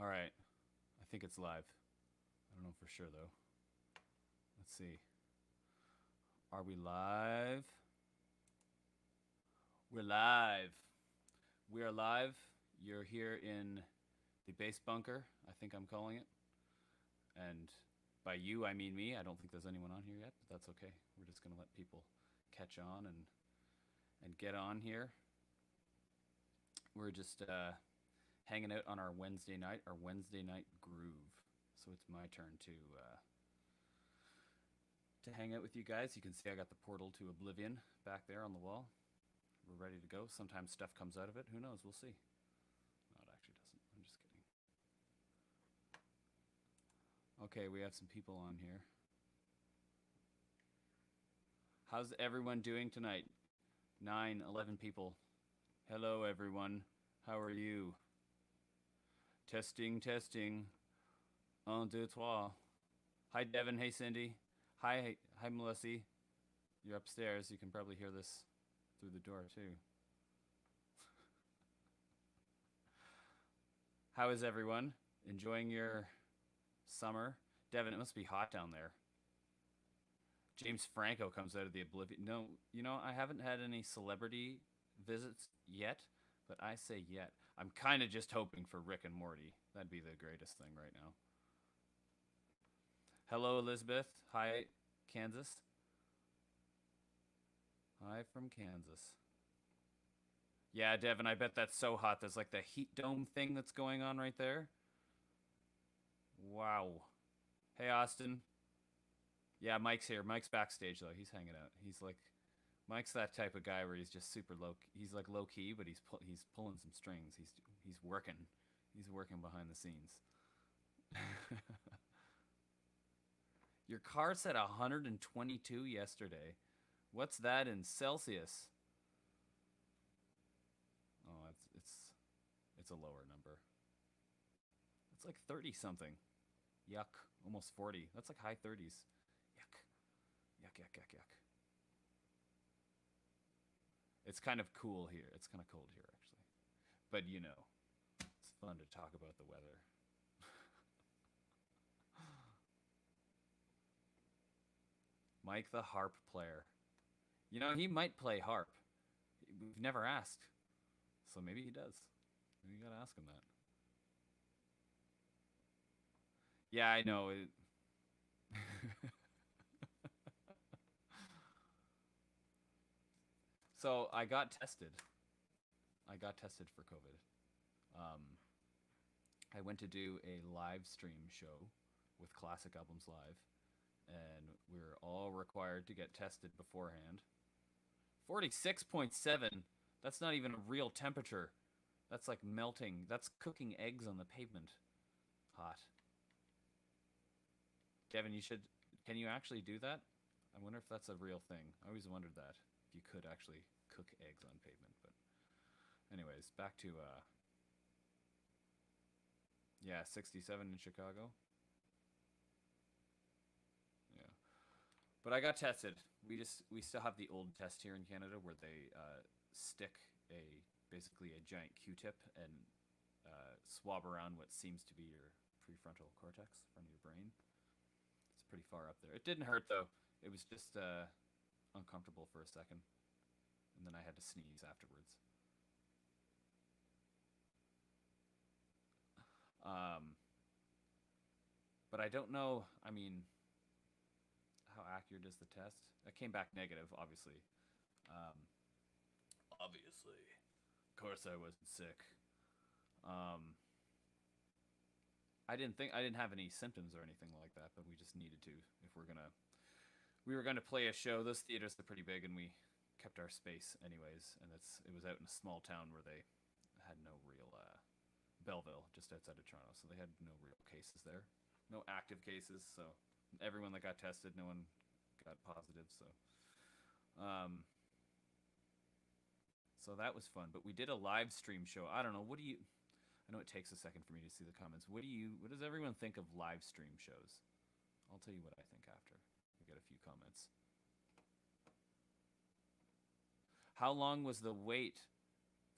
All right. I think it's live. I don't know for sure though. Let's see. Are we live? We're live. We are live. You're here in the base bunker, I think I'm calling it. And by you, I mean me. I don't think there's anyone on here yet, but that's okay. We're just going to let people catch on and get on here. We're just hanging out on our Wednesday night groove. So it's my turn to hang out with you guys. You can see I got the portal to Oblivion back there on the wall. We're ready to go. Sometimes stuff comes out of it. Who knows? We'll see. No, it actually doesn't. I'm just kidding. Okay, we have some people on here. How's everyone doing tonight? 9, 11 people. Hello, everyone. How are you? Testing, testing. Un, deux, trois. Hi, Devin. Hey, Cindy. Hi, Melissa. You're upstairs. You can probably hear this through the door, too. How is everyone? Enjoying your summer? Devin, it must be hot down there. James Franco comes out of the Oblivion. No, I haven't had any celebrity visits yet, but I say yet. I'm kind of just hoping for Rick and Morty. That'd be the greatest thing right now. Hello, Elizabeth. Hi, Kansas. Hi from Kansas. Yeah, Devin, I bet that's so hot. There's like the heat dome thing that's going on right there. Wow. Hey, Austin. Yeah, Mike's here. Mike's backstage though. He's hanging out. Mike's that type of guy where he's just super low. He's like low key, but he's pulling some strings. He's working. He's working behind the scenes. Your car said 122 yesterday. What's that in Celsius? Oh, it's a lower number. It's like 30 something. Yuck. Almost 40. That's like high 30s. Yuck. Yuck, yuck, yuck, yuck. It's kind of cool here. It's kind of cold here, actually. But it's fun to talk about the weather. Mike the harp player. He might play harp. We've never asked. So maybe he does. Maybe you gotta ask him that. Yeah, I know. So I got tested. I got tested for COVID. Um, I went to do a live stream show with Classic Albums Live, and we were all required to get tested beforehand. 46.7. That's not even a real temperature. That's like melting. That's cooking eggs on the pavement. Hot. Kevin, you should. Can you actually do that? I wonder if that's a real thing. I always wondered that. If you could actually cook eggs on pavement. But, anyways, back to. Yeah, 67 in Chicago. Yeah. But I got tested. We still have the old test here in Canada where they stick basically a giant Q-tip and swab around what seems to be your prefrontal cortex, front of your brain. It's pretty far up there. It didn't hurt though. It was just uncomfortable for a second, and then I had to sneeze afterwards. Um, but I don't know. I mean, how accurate is the test? It came back negative, obviously. Obviously, of course, I wasn't sick. Um, I didn't have any symptoms or anything like that, but we just needed to if we were gonna play a show. Those theaters are pretty big, and we kept our space anyways. And it was out in a small town where they had no real Belleville, just outside of Toronto, so they had no real cases there, no active cases. So everyone that got tested, no one got positive. Um, so that was fun. But we did a live stream show. I don't know. What do you? I know it takes a second for me to see the comments. What does everyone think of live stream shows? I'll tell you what I think after we get a few comments. How long was the wait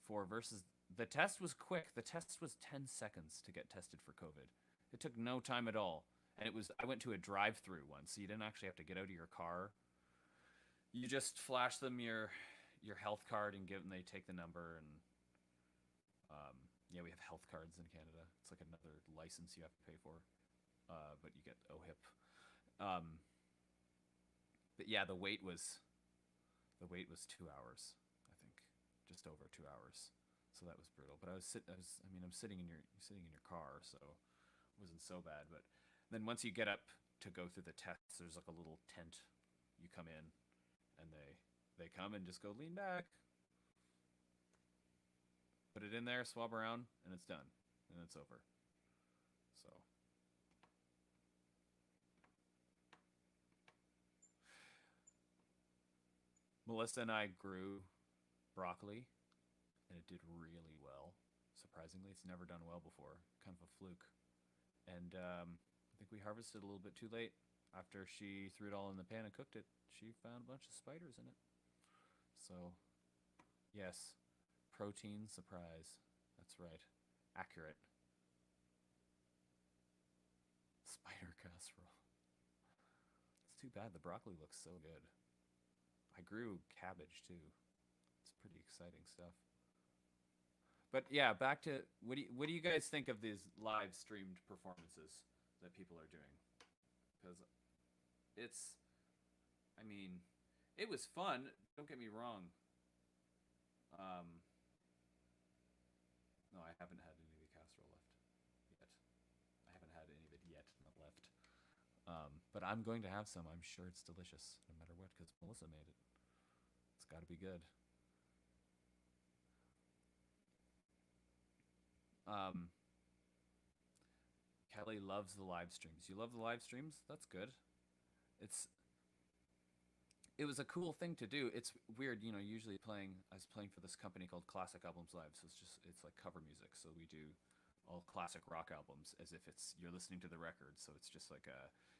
for versus the test was quick. The test was 10 seconds to get tested for COVID. It took no time at all. And I went to a drive-through once, so you didn't actually have to get out of your car. You just flash them your health card and give them, they take the number, and yeah, we have health cards in Canada. It's like another license you have to pay for, but you get OHIP. But yeah, the wait was 2 hours, I think, just over 2 hours. So that was brutal. But I'm sitting in your car, so it wasn't so bad. But then once you get up to go through the tests, there's like a little tent. You come in, and they come and just go, lean back, put it in there, swab around, and it's done, and it's over. So. Melissa and I grew broccoli, and it did really well. Surprisingly, it's never done well before. Kind of a fluke. And I think we harvested a little bit too late. After she threw it all in the pan and cooked it, she found a bunch of spiders in it. So, yes, protein surprise. That's right. Accurate. Spider casserole. It's too bad the broccoli looks so good. I grew cabbage too. It's pretty exciting stuff. But yeah, back to what do you guys think of these live streamed performances that people are doing? Because it was fun. Don't get me wrong. No, I haven't had any of the casserole left yet. I haven't had any of it yet left. But I'm going to have some. I'm sure it's delicious, no matter what, because Melissa made it. It's got to be good. Kelly loves the live streams. You love the live streams? That's good. It was a cool thing to do. It's weird, usually I was playing for this company called Classic Albums Live, so it's like cover music. So we do all classic rock albums as if you're listening to the record. So it's just like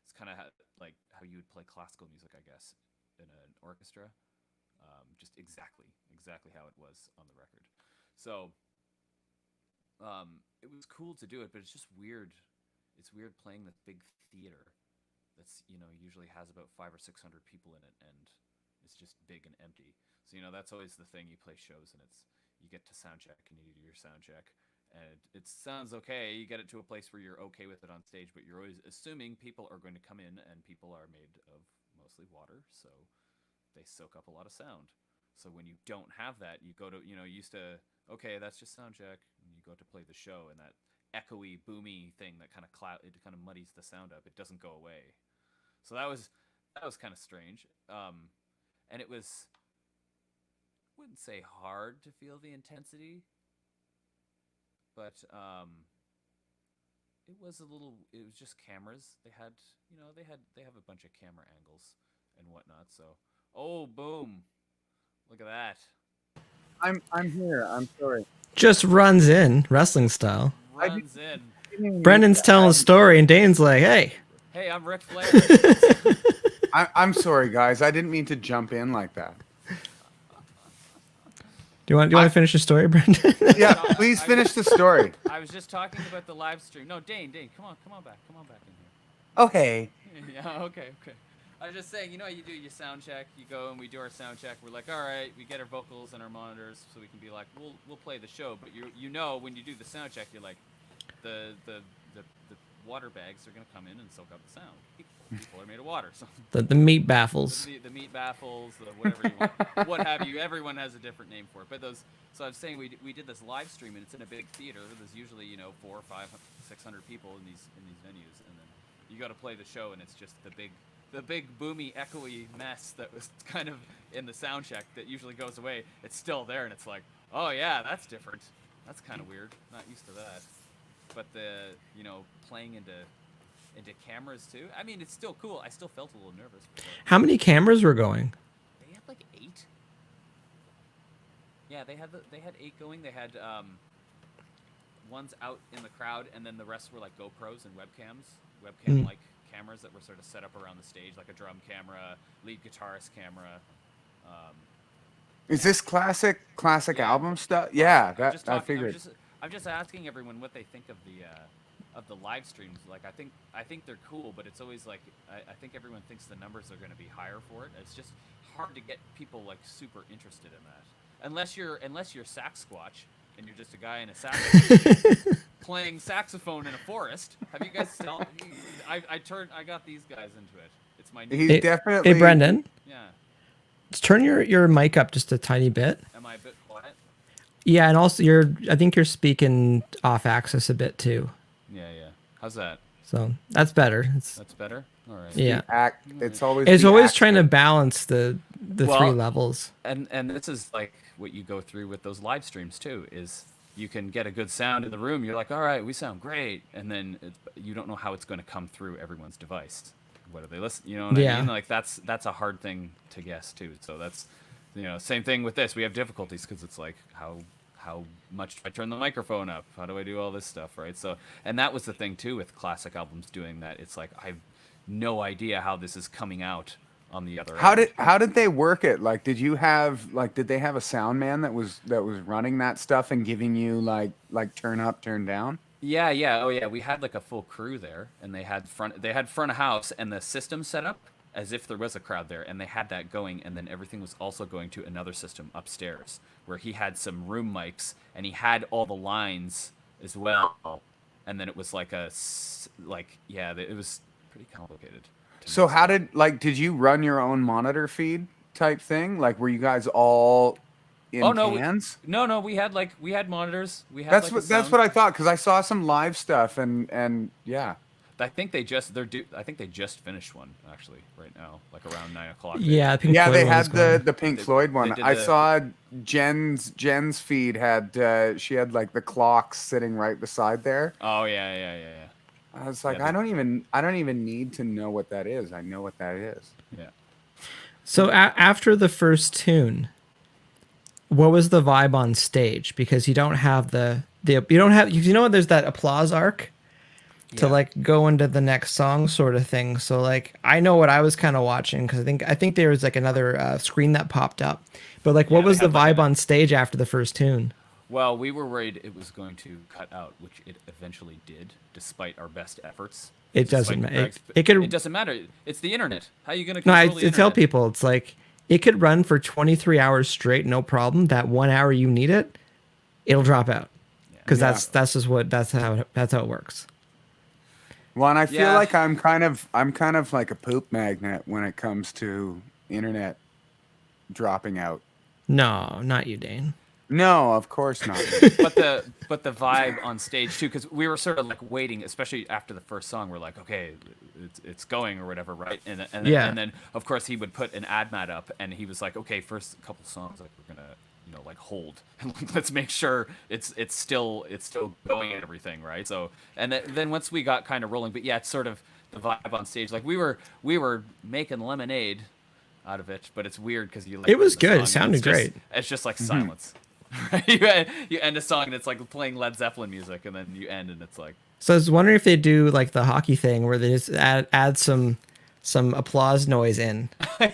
it's kind of like how you would play classical music, I guess, in an orchestra. Just exactly how it was on the record. So it was cool to do it, but it's just weird. It's weird playing the big theater that's usually has about 500 or 600 people in it, and it's just big and empty. So that's always the thing. You play shows, and you get to sound check, and you do your sound check, and it sounds okay. You get it to a place where you're okay with it on stage, but you're always assuming people are going to come in, and people are made of mostly water, so they soak up a lot of sound. So when you don't have that, you go to used to, okay, that's just sound check, and you go to play the show, and that echoey, boomy thing that kind of muddies the sound up. It doesn't go away. So that was kind of strange. And it was, wouldn't say hard to feel the intensity, but it was just cameras. They have a bunch of camera angles and whatnot. So, oh, boom. Look at that. I'm here. I'm sorry. Just runs in, wrestling style. Runs in. Brendan's telling a story, and Dane's like, hey. Hey, I'm Ric Flair. I'm sorry, guys. I didn't mean to jump in like that. Do you want to finish the story, Brendan? Yeah, please finish the story. I was just talking about the live stream. No, Dane, come on back in here. Okay. Yeah, okay. I was just saying, you do your sound check. You go and we do our sound check. We're like, all right, we get our vocals and our monitors, so we can be like, we'll play the show. But when you do the sound check, you're like, the water bags are gonna come in and soak up the sound. People are made of water, so the meat baffles. The meat baffles, whatever you want, what have you. Everyone has a different name for it. But so I was saying we did this live stream, and it's in a big theater. There's usually 400, 500, 600 people in these venues, and then you got to play the show, and it's just the big boomy echoey mess that was kind of in the sound check that usually goes away. It's still there, and it's like, oh yeah, that's different. That's kind of weird. Not used to that. But playing into cameras too. I mean, it's still cool. I still felt a little nervous. How many cameras were going? They had like 8. Yeah, they had 8 going. They had ones out in the crowd, and then the rest were like GoPros and webcam-like cameras that were sort of set up around the stage, like a drum camera, lead guitarist camera. Is this classic Yeah. album stuff? Yeah, I'm that just I talking. figured. I'm just asking everyone what they think of the live streams. Like, I think they're cool, but it's always like I think everyone thinks the numbers are going to be higher for it. It's just hard to get people like super interested in that, unless you're Saxsquatch and you're just a guy in a saxophone playing saxophone in a forest. Have you guys still? I got these guys into it. It's my new. He's Hey, definitely. hey, Brendan, Yeah. let's turn your mic up just a tiny bit. Am I a bit quiet? Yeah, and also I think you're speaking off axis a bit too. Yeah. How's that? So that's better. That's better. All right. Yeah. It's always. It's the always trying to accent. balance the Well, three levels. And this is like what you go through with those live streams too, is you can get a good sound in the room, you're like, all right, we sound great, and then you don't know how it's going to come through everyone's device. What are they listening? You know what I Yeah. mean? Like that's a hard thing to guess too. So that's, same thing with this. We have difficulties because it's like how much do I turn the microphone up? How do I do all this stuff, right? So, and that was the thing too with classic albums doing that. It's like I've no idea how this is coming out on the other end. How did they work it? Like, did they have a sound man that was running that stuff and giving you like turn up, turn down? Yeah. Oh, yeah. We had like a full crew there, and they had front of house and the system set up as if there was a crowd there, and they had that going, and then everything was also going to another system upstairs where he had some room mics and he had all the lines as well, and then it was like it was pretty complicated. So how did you run your own monitor feed type thing? Like, were you guys all in cans? No, we had monitors. We had That's like, that's what I thought, because I saw some live stuff and yeah. I think they just finished one actually right now, like around 9:00. Yeah, Pink Yeah, Floyd they one was had going. the Pink They- Floyd one. they did I the- saw Jen's feed had she had like the clocks sitting right beside there. Oh yeah. I was like, Yeah, I don't even need to know what that is. I know what that is. Yeah. So after the first tune, what was the vibe on stage? Because you don't have there's that applause arc to Yeah. like go into the next song sort of thing. So like I know what I was kind of watching, because I think there was like another screen that popped up. But like, what Yeah, was they the had, like, vibe on stage after the first tune? Well, we were worried it was going to cut out, which it eventually did, despite our best efforts. It doesn't Despite matter. Greg's- It could. It doesn't matter. It's the internet. How are you going to No, control I the tell internet? people it's like it could run for 23 hours straight, no problem. That 1 hour you need it, it'll drop out, because Yeah. that's how it works. Well, and I feel Yeah. like I'm kind of like a poop magnet when it comes to internet dropping out. No, not you, Dane. No, of course not. but the vibe on stage too, because we were sort of like waiting, especially after the first song. We're like, okay, it's going or whatever, right? Yeah. And then of course he would put an ad mat up, and he was like, okay, first couple songs, like we're gonna like hold and let's make sure it's still going and everything, right? So and then once we got kind of rolling, but yeah, it's sort of the vibe on stage. Like we were making lemonade out of it, but it's weird because you. Like, It was end the good. It song and sounded it's just- great. It's just like Mm-hmm. silence. You end a song and it's like playing Led Zeppelin music, and then you end and it's like, So I was wondering if they do like the hockey thing where they just add some applause noise in,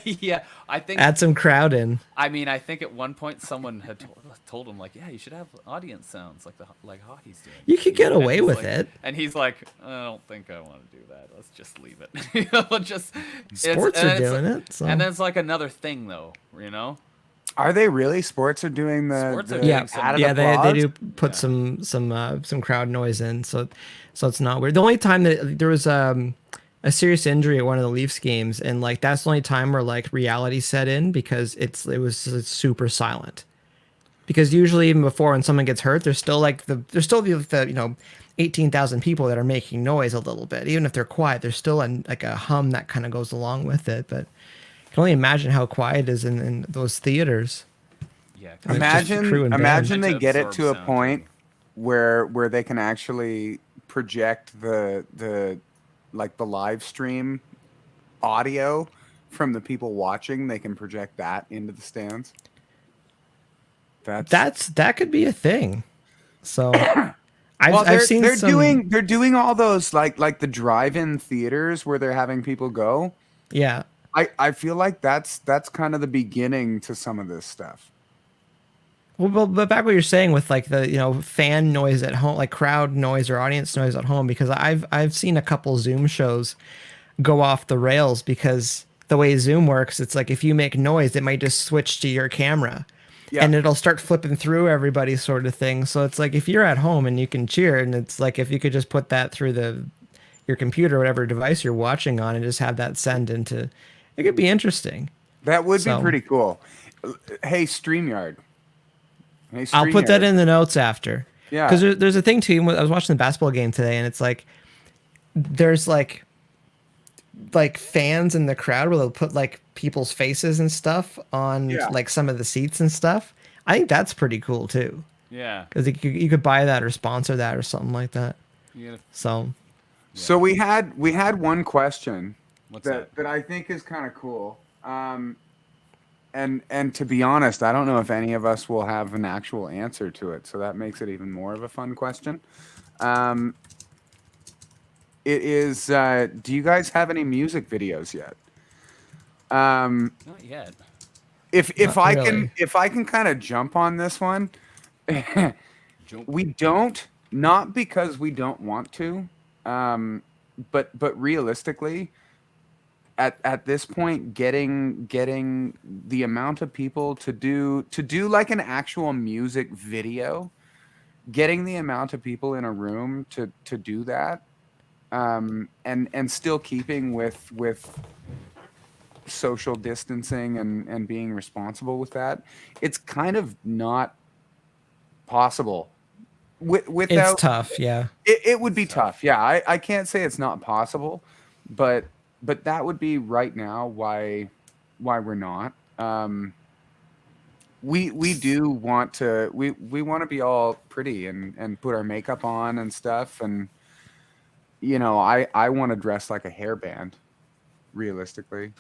yeah. I think. add some crowd in. I mean, I think at one point someone had told him like, yeah, you should have audience sounds like hockey's doing. You could get And away he's with like- it. And he's like, I don't think I want to do that. Let's just leave it. Let's just. Sports are doing it. So. And then it's like another thing, though. You know. Are they really? Sports are doing the, Sports are the yeah, doing some- added yeah, they applause? do put Yeah. some crowd noise in, so it's not weird. The only time that there was a serious injury at one of the Leafs games, and like that's the only time where like reality set in, because it was super silent. Because usually even before, when someone gets hurt, there's still the 18,000 people that are making noise a little bit. Even if they're quiet, there's still like a hum that kind of goes along with it. But I can only imagine how quiet it is in those theaters. Yeah. It's just a crew and band. Imagine Meant they to get it absorb to a sound. point where they can actually project the like the live stream audio from the people watching. They can project that into the stands. That could be a thing. So Well, I've seen they're doing all those like the drive-in theaters where they're having people go. yeah. I feel like that's kind of the beginning to some of this stuff. But back what you're saying with like the fan noise at home, like crowd noise or audience noise at home, because I've seen a couple Zoom shows go off the rails because the way Zoom works, it's like if you make noise, it might just switch to your camera, Yeah. and it'll start flipping through everybody, sort of thing. So it's like if you're at home and you can cheer, and it's like if you could just put that through your computer, whatever device you're watching on, and just have that send into, it could be interesting. That would be So- pretty cool. Hey, StreamYard. Hey, I'll put that StreamYard. in the notes after. Yeah. Because there's a thing too. I was watching the basketball game today, and it's like there's like fans in the crowd where they'll put like people's faces and stuff on Yeah. like some of the seats and stuff. I think that's pretty cool too, Yeah. because you could buy that or sponsor that or something like that. You gotta, So So we had one question what's that I think is kind of cool. And to be honest, I don't know if any of us will have an actual answer to it. So that makes it even more of a fun question. It is, do you guys have any music videos yet? Not yet. If Not I really. can kind of jump on this one, Jump. we don't, not because we don't want to, but realistically, at this point, getting the amount of people to do like an actual music video, getting the amount of people in a room to do that, and still keeping with social distancing and being responsible with that, it's kind of not possible. Without it's tough, yeah. it would be tough. Yeah, I can't say it's not possible, but that would be right now why we're not. We do want to we want to be all pretty and put our makeup on and stuff, and I want to dress like a hairband, realistically.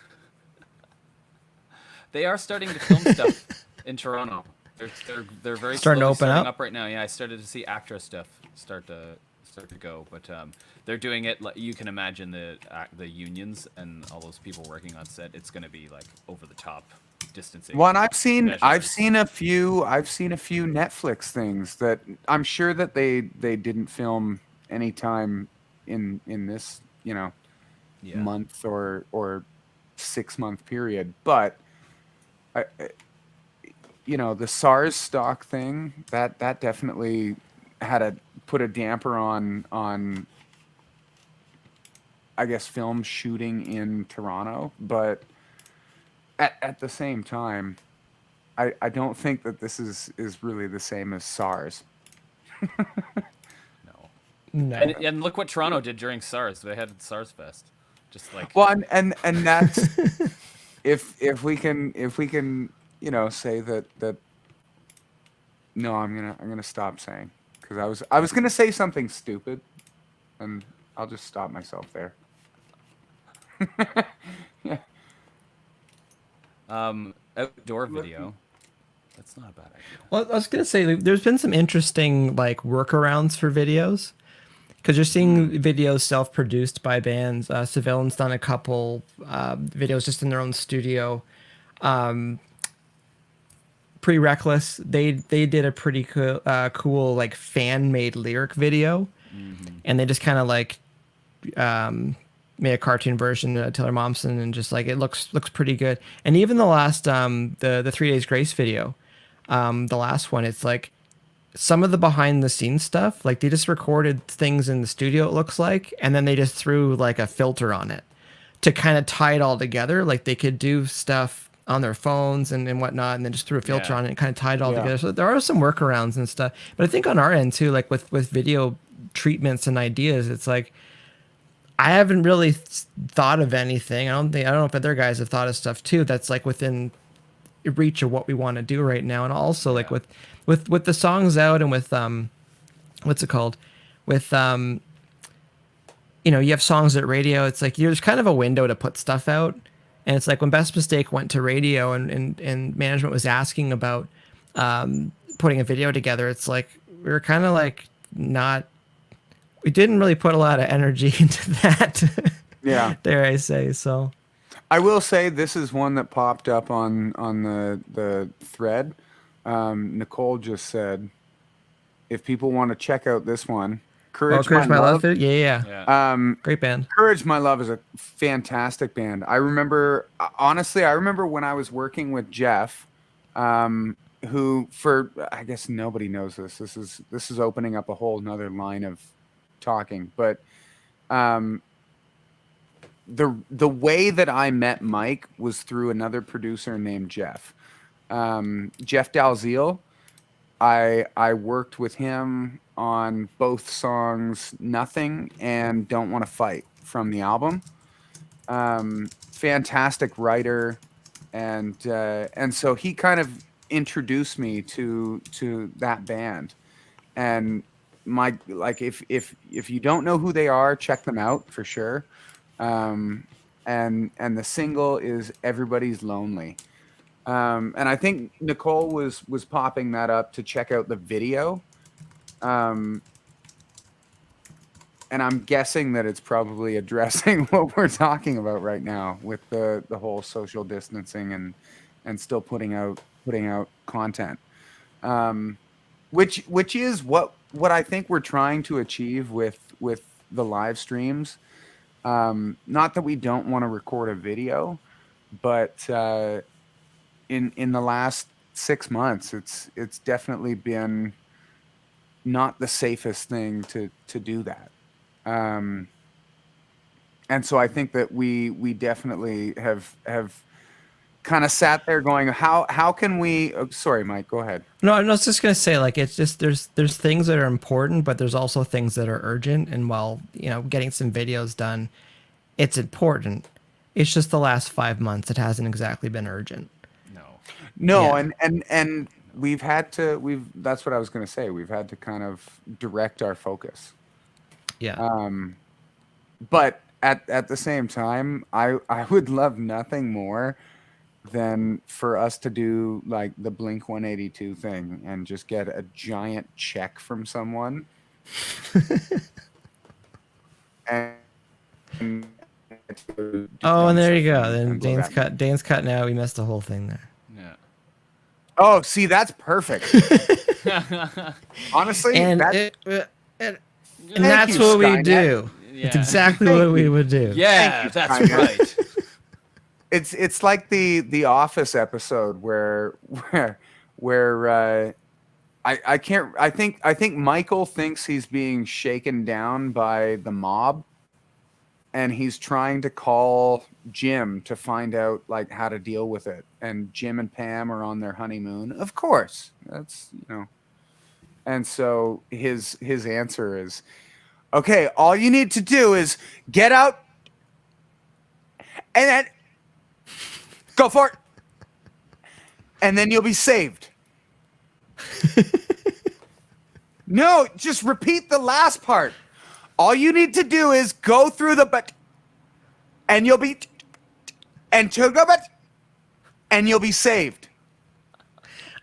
They are starting to film stuff in Toronto. They're very Starting to slowly open starting up? right now. Yeah, I started to see actress stuff start to go, but they're doing it. Like, you can imagine the unions and all those people working on set. It's going to be like over the top distancing. Well, and I've seen measures. a few Netflix things that I'm sure that they didn't film anytime in this Yeah. month or 6-month period, but the SARS stock thing that definitely had put a damper on I guess film shooting in Toronto, but at the same time, I don't think that this is really the same as SARS. No. No. And look what Toronto did during SARS. They had SARS Fest. Just like Well, and that's if we can say that no, I'm gonna stop saying, because I was gonna say something stupid, and I'll just stop myself there. Yeah. outdoor video. That's not a bad idea. Well, I was gonna say like, there's been some interesting like workarounds for videos, because you're seeing videos self-produced by bands. Seville's done a couple videos just in their own studio. Pre-Reckless, they did a pretty cool like fan-made lyric video, and they just kind of like made a cartoon version of Taylor Momsen, and just like it looks pretty good. And even the last the 3 Days Grace video, the last one, it's like some of the behind the scenes stuff, like they just recorded things in the studio, it looks like, and then they just threw like a filter on it to kind of tie it all together. Like they could do stuff on their phones and whatnot, and then just threw a filter Yeah. on it and kind of tied it all Yeah. together. So there are some workarounds and stuff. But I think on our end too, like with video treatments and ideas, it's like I haven't really thought of anything. I don't know if other guys have thought of stuff too that's like within reach of what we want to do right now. And also like Yeah. with the songs out, and with what's it called, with you have songs at radio, it's like there's kind of a window to put stuff out. And it's like when Best Mistake went to radio and management was asking about putting a video together, it's like we were kind of like we didn't really put a lot of energy into that. Yeah. Dare I say so. I will say this is one that popped up on the thread. Nicole just said, if people want to check out this one, Oh, Courage My Love. Yeah, yeah. Yeah. Great band. Courage My Love is a fantastic band. I remember, honestly, when I was working with Jeff, who, for, I guess nobody knows this. This is opening up a whole nother line of talking, but the way that I met Mike was through another producer named Jeff. Jeff Dalziel. I worked with him on both songs Nothing and Don't Want to Fight from the album. Fantastic writer, and so he kind of introduced me to that band. And if you don't know who they are, check them out for sure. And the single is Everybody's Lonely. And I think Nicole was popping that up to check out the video. And I'm guessing that it's probably addressing what we're talking about right now with the whole social distancing and still putting out content. Which is what I think we're trying to achieve with the live streams. Not that we don't want to record a video, but in the last 6 months, it's definitely been not the safest thing to do that. And so I think that we definitely have kind of sat there going, how can we? Oh, sorry, Mike, go ahead. No, I was just gonna say, like, it's just there's things that are important, but there's also things that are urgent. And while getting some videos done, it's important. It's just the last 5 months it hasn't exactly been urgent. No, Yeah. and we've had to that's what I was gonna say. We've had to kind of direct our focus. Yeah. But at the same time, I would love nothing more than for us to do like the Blink 182 thing and just get a giant check from someone. and Oh, and there you go. and Then go back. Dane's cutting out. We missed the whole thing there. Yeah. Oh, see, that's perfect. Honestly, And Thank that's you, what we Skynet. do. It's Yeah. exactly what we would do. Yeah, you, that's Skynet. right. It's like the Office episode where I can't I think Michael thinks he's being shaken down by the mob, and he's trying to call Jim to find out like how to deal with it. And Jim and Pam are on their honeymoon. Of course. That's And so his answer is, okay, all you need to do is get out and then go for it. And then you'll be saved. No, just repeat the last part. All you need to do is go through the but and you'll be and to go but and you'll be saved.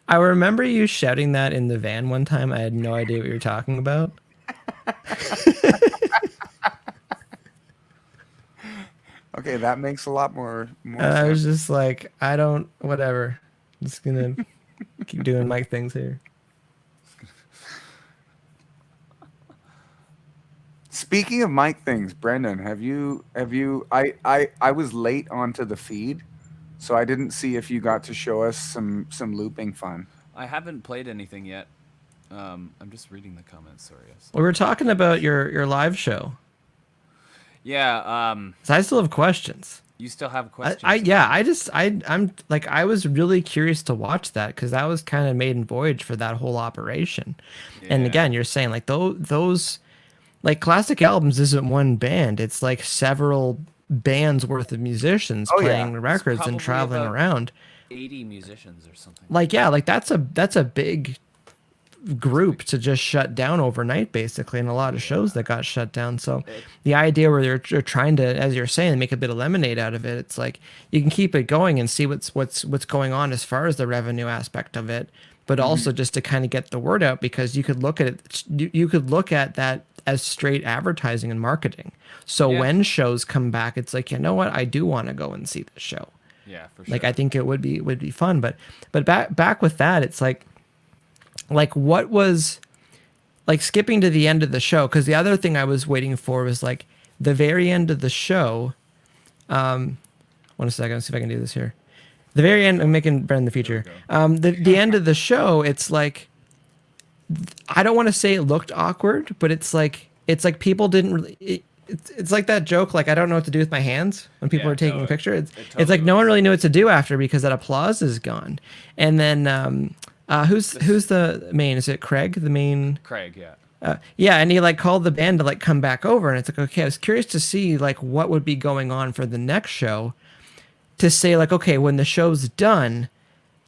I remember you shouting that in the van one time. I had no idea what you were talking about. Okay, that makes a lot more And I was sense. just like, I don't, whatever. I'm just gonna keep doing Mike things here. Speaking of Mike things, Brendan, have you I was late onto the feed, so I didn't see if you got to show us some looping fun. I haven't played anything yet. I'm just reading the comments. Sorry. Yes. We were talking about your live show. Yeah. So I still have questions. You still have questions? I'm like, I was really curious to watch that because that was kind of maiden voyage for that whole operation. And Yeah. again, you're saying like those like classic albums isn't one band. It's like several bands worth of musicians Oh, yeah. playing records and probably traveling about around. 80 musicians or something. Like, yeah, like that's a big group to just shut down overnight, basically, and a lot of shows that got shut down. So the idea where they're trying to, as you're saying, make a bit of lemonade out of it, it's like you can keep it going and see what's going on as far as the revenue aspect of it, but also just to kind of get the word out, because you could look at it, you could look at that as straight advertising and marketing. So Yeah. when shows come back, it's like, you know what, I do want to go and see the show. Yeah, for sure. Like, I think it would be fun, but back with that, it's like, like what was like skipping to the end of the show, because the other thing I was waiting for was like the very end of the show. One second, let's see if I can do this here. The very end, I'm making better in the future. The end of the show, it's like I don't want to say it looked awkward, but it's like people didn't really. It's like that joke, like I don't know what to do with my hands when people Yeah, are taking no, a picture. It's totally like no one was. really knew what to do after because that applause is gone. And then who's the main? Is it Craig, the main? Craig, yeah. Yeah, and he like called the band to like come back over, and it's like, okay, I was curious to see like what would be going on for the next show, to say like, okay, when the show's done,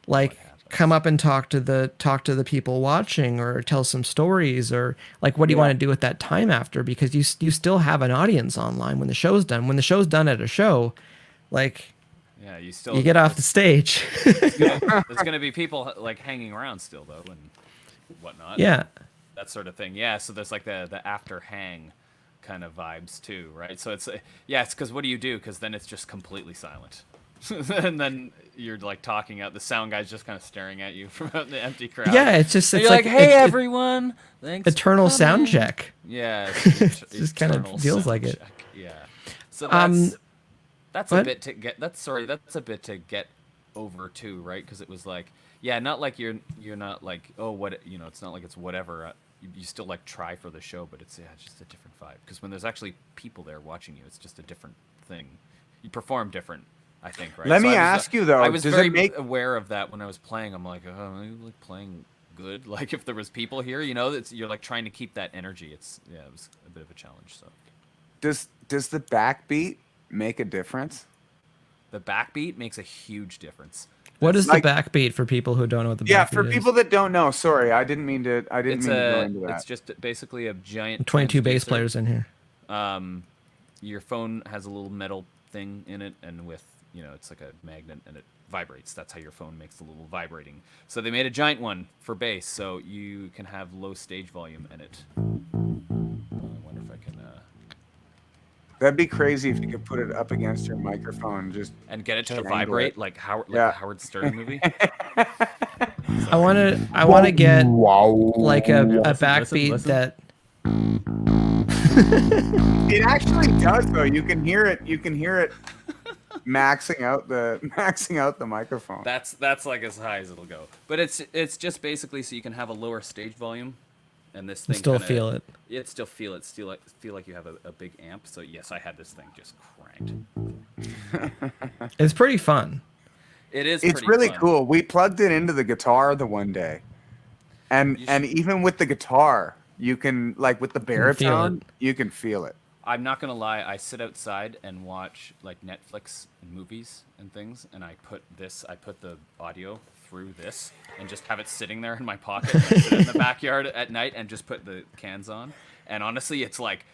like come up and talk to the people watching, or tell some stories, or like what do you want to do with that time after, because you still have an audience online when the show's done. When the show's done at a show, like Yeah, you still you get off the stage. There's gonna be people like hanging around still though and whatnot. Yeah. That sort of thing. Yeah, so there's like the after hang kind of vibes too, right? So it's it's because what do you do? Because then it's just completely silent, and then you're like talking out. The sound guy's just kind of staring at you from out in the empty crowd. Yeah, it's just And it's you're like, hey it's everyone, thanks. for eternal sound coming." check. Yeah, It just kind of eternal feels like sound it. check. Yeah. So that's a what? bit to get. That's a bit to get over too, right? Because it was like, yeah, not like you're not like, oh, what, you know, it's not like it's whatever. You still like try for the show, but it's just a different vibe. Because when there's actually people there watching you, it's just a different thing. You perform different, I think, right? Let So me I was, ask you, though, I was does it very make- aware of that when I was playing. I'm like, oh, am I like playing good? Like if there was people here, you know, you're like trying to keep that energy. It was a bit of a challenge. So Does the backbeat make a difference? the backbeat makes a huge difference. What is like- the backbeat for people who don't know what the Yeah, backbeat for is? people that don't know, sorry, I didn't mean to go into that. It's just basically a giant 22 bass transducer. players in here. Your phone has a little metal thing in it, and with, you know, it's like a magnet and it vibrates. That's how your phone makes the little vibrating. So they made a giant one for bass, so you can have low stage volume in it. I wonder if I can That'd be crazy if you could put it up against your microphone, just and get it to Strangle vibrate it. like Howard, Yeah. a Howard Stern movie. I want to get like a Listen, backbeat listen. that It actually does though. You can hear it. You can hear it maxing out the microphone. That's like as high as it'll go. But it's just basically so you can have a lower stage volume, and this thing still kinda, feel it. It still feel it. Still feel like you have a big amp. So yes, I had this thing just cranked. It's pretty fun. It is. It's pretty really fun. cool. We plugged it into the guitar the one day, and You and even with the guitar, you can like with the feel baritone, it. you can feel it. I'm not gonna lie. I sit outside and watch like Netflix and movies and things, and I put the audio through this and just have it sitting there in my pocket. And I sit in the backyard at night and just put the cans on. And honestly, it's like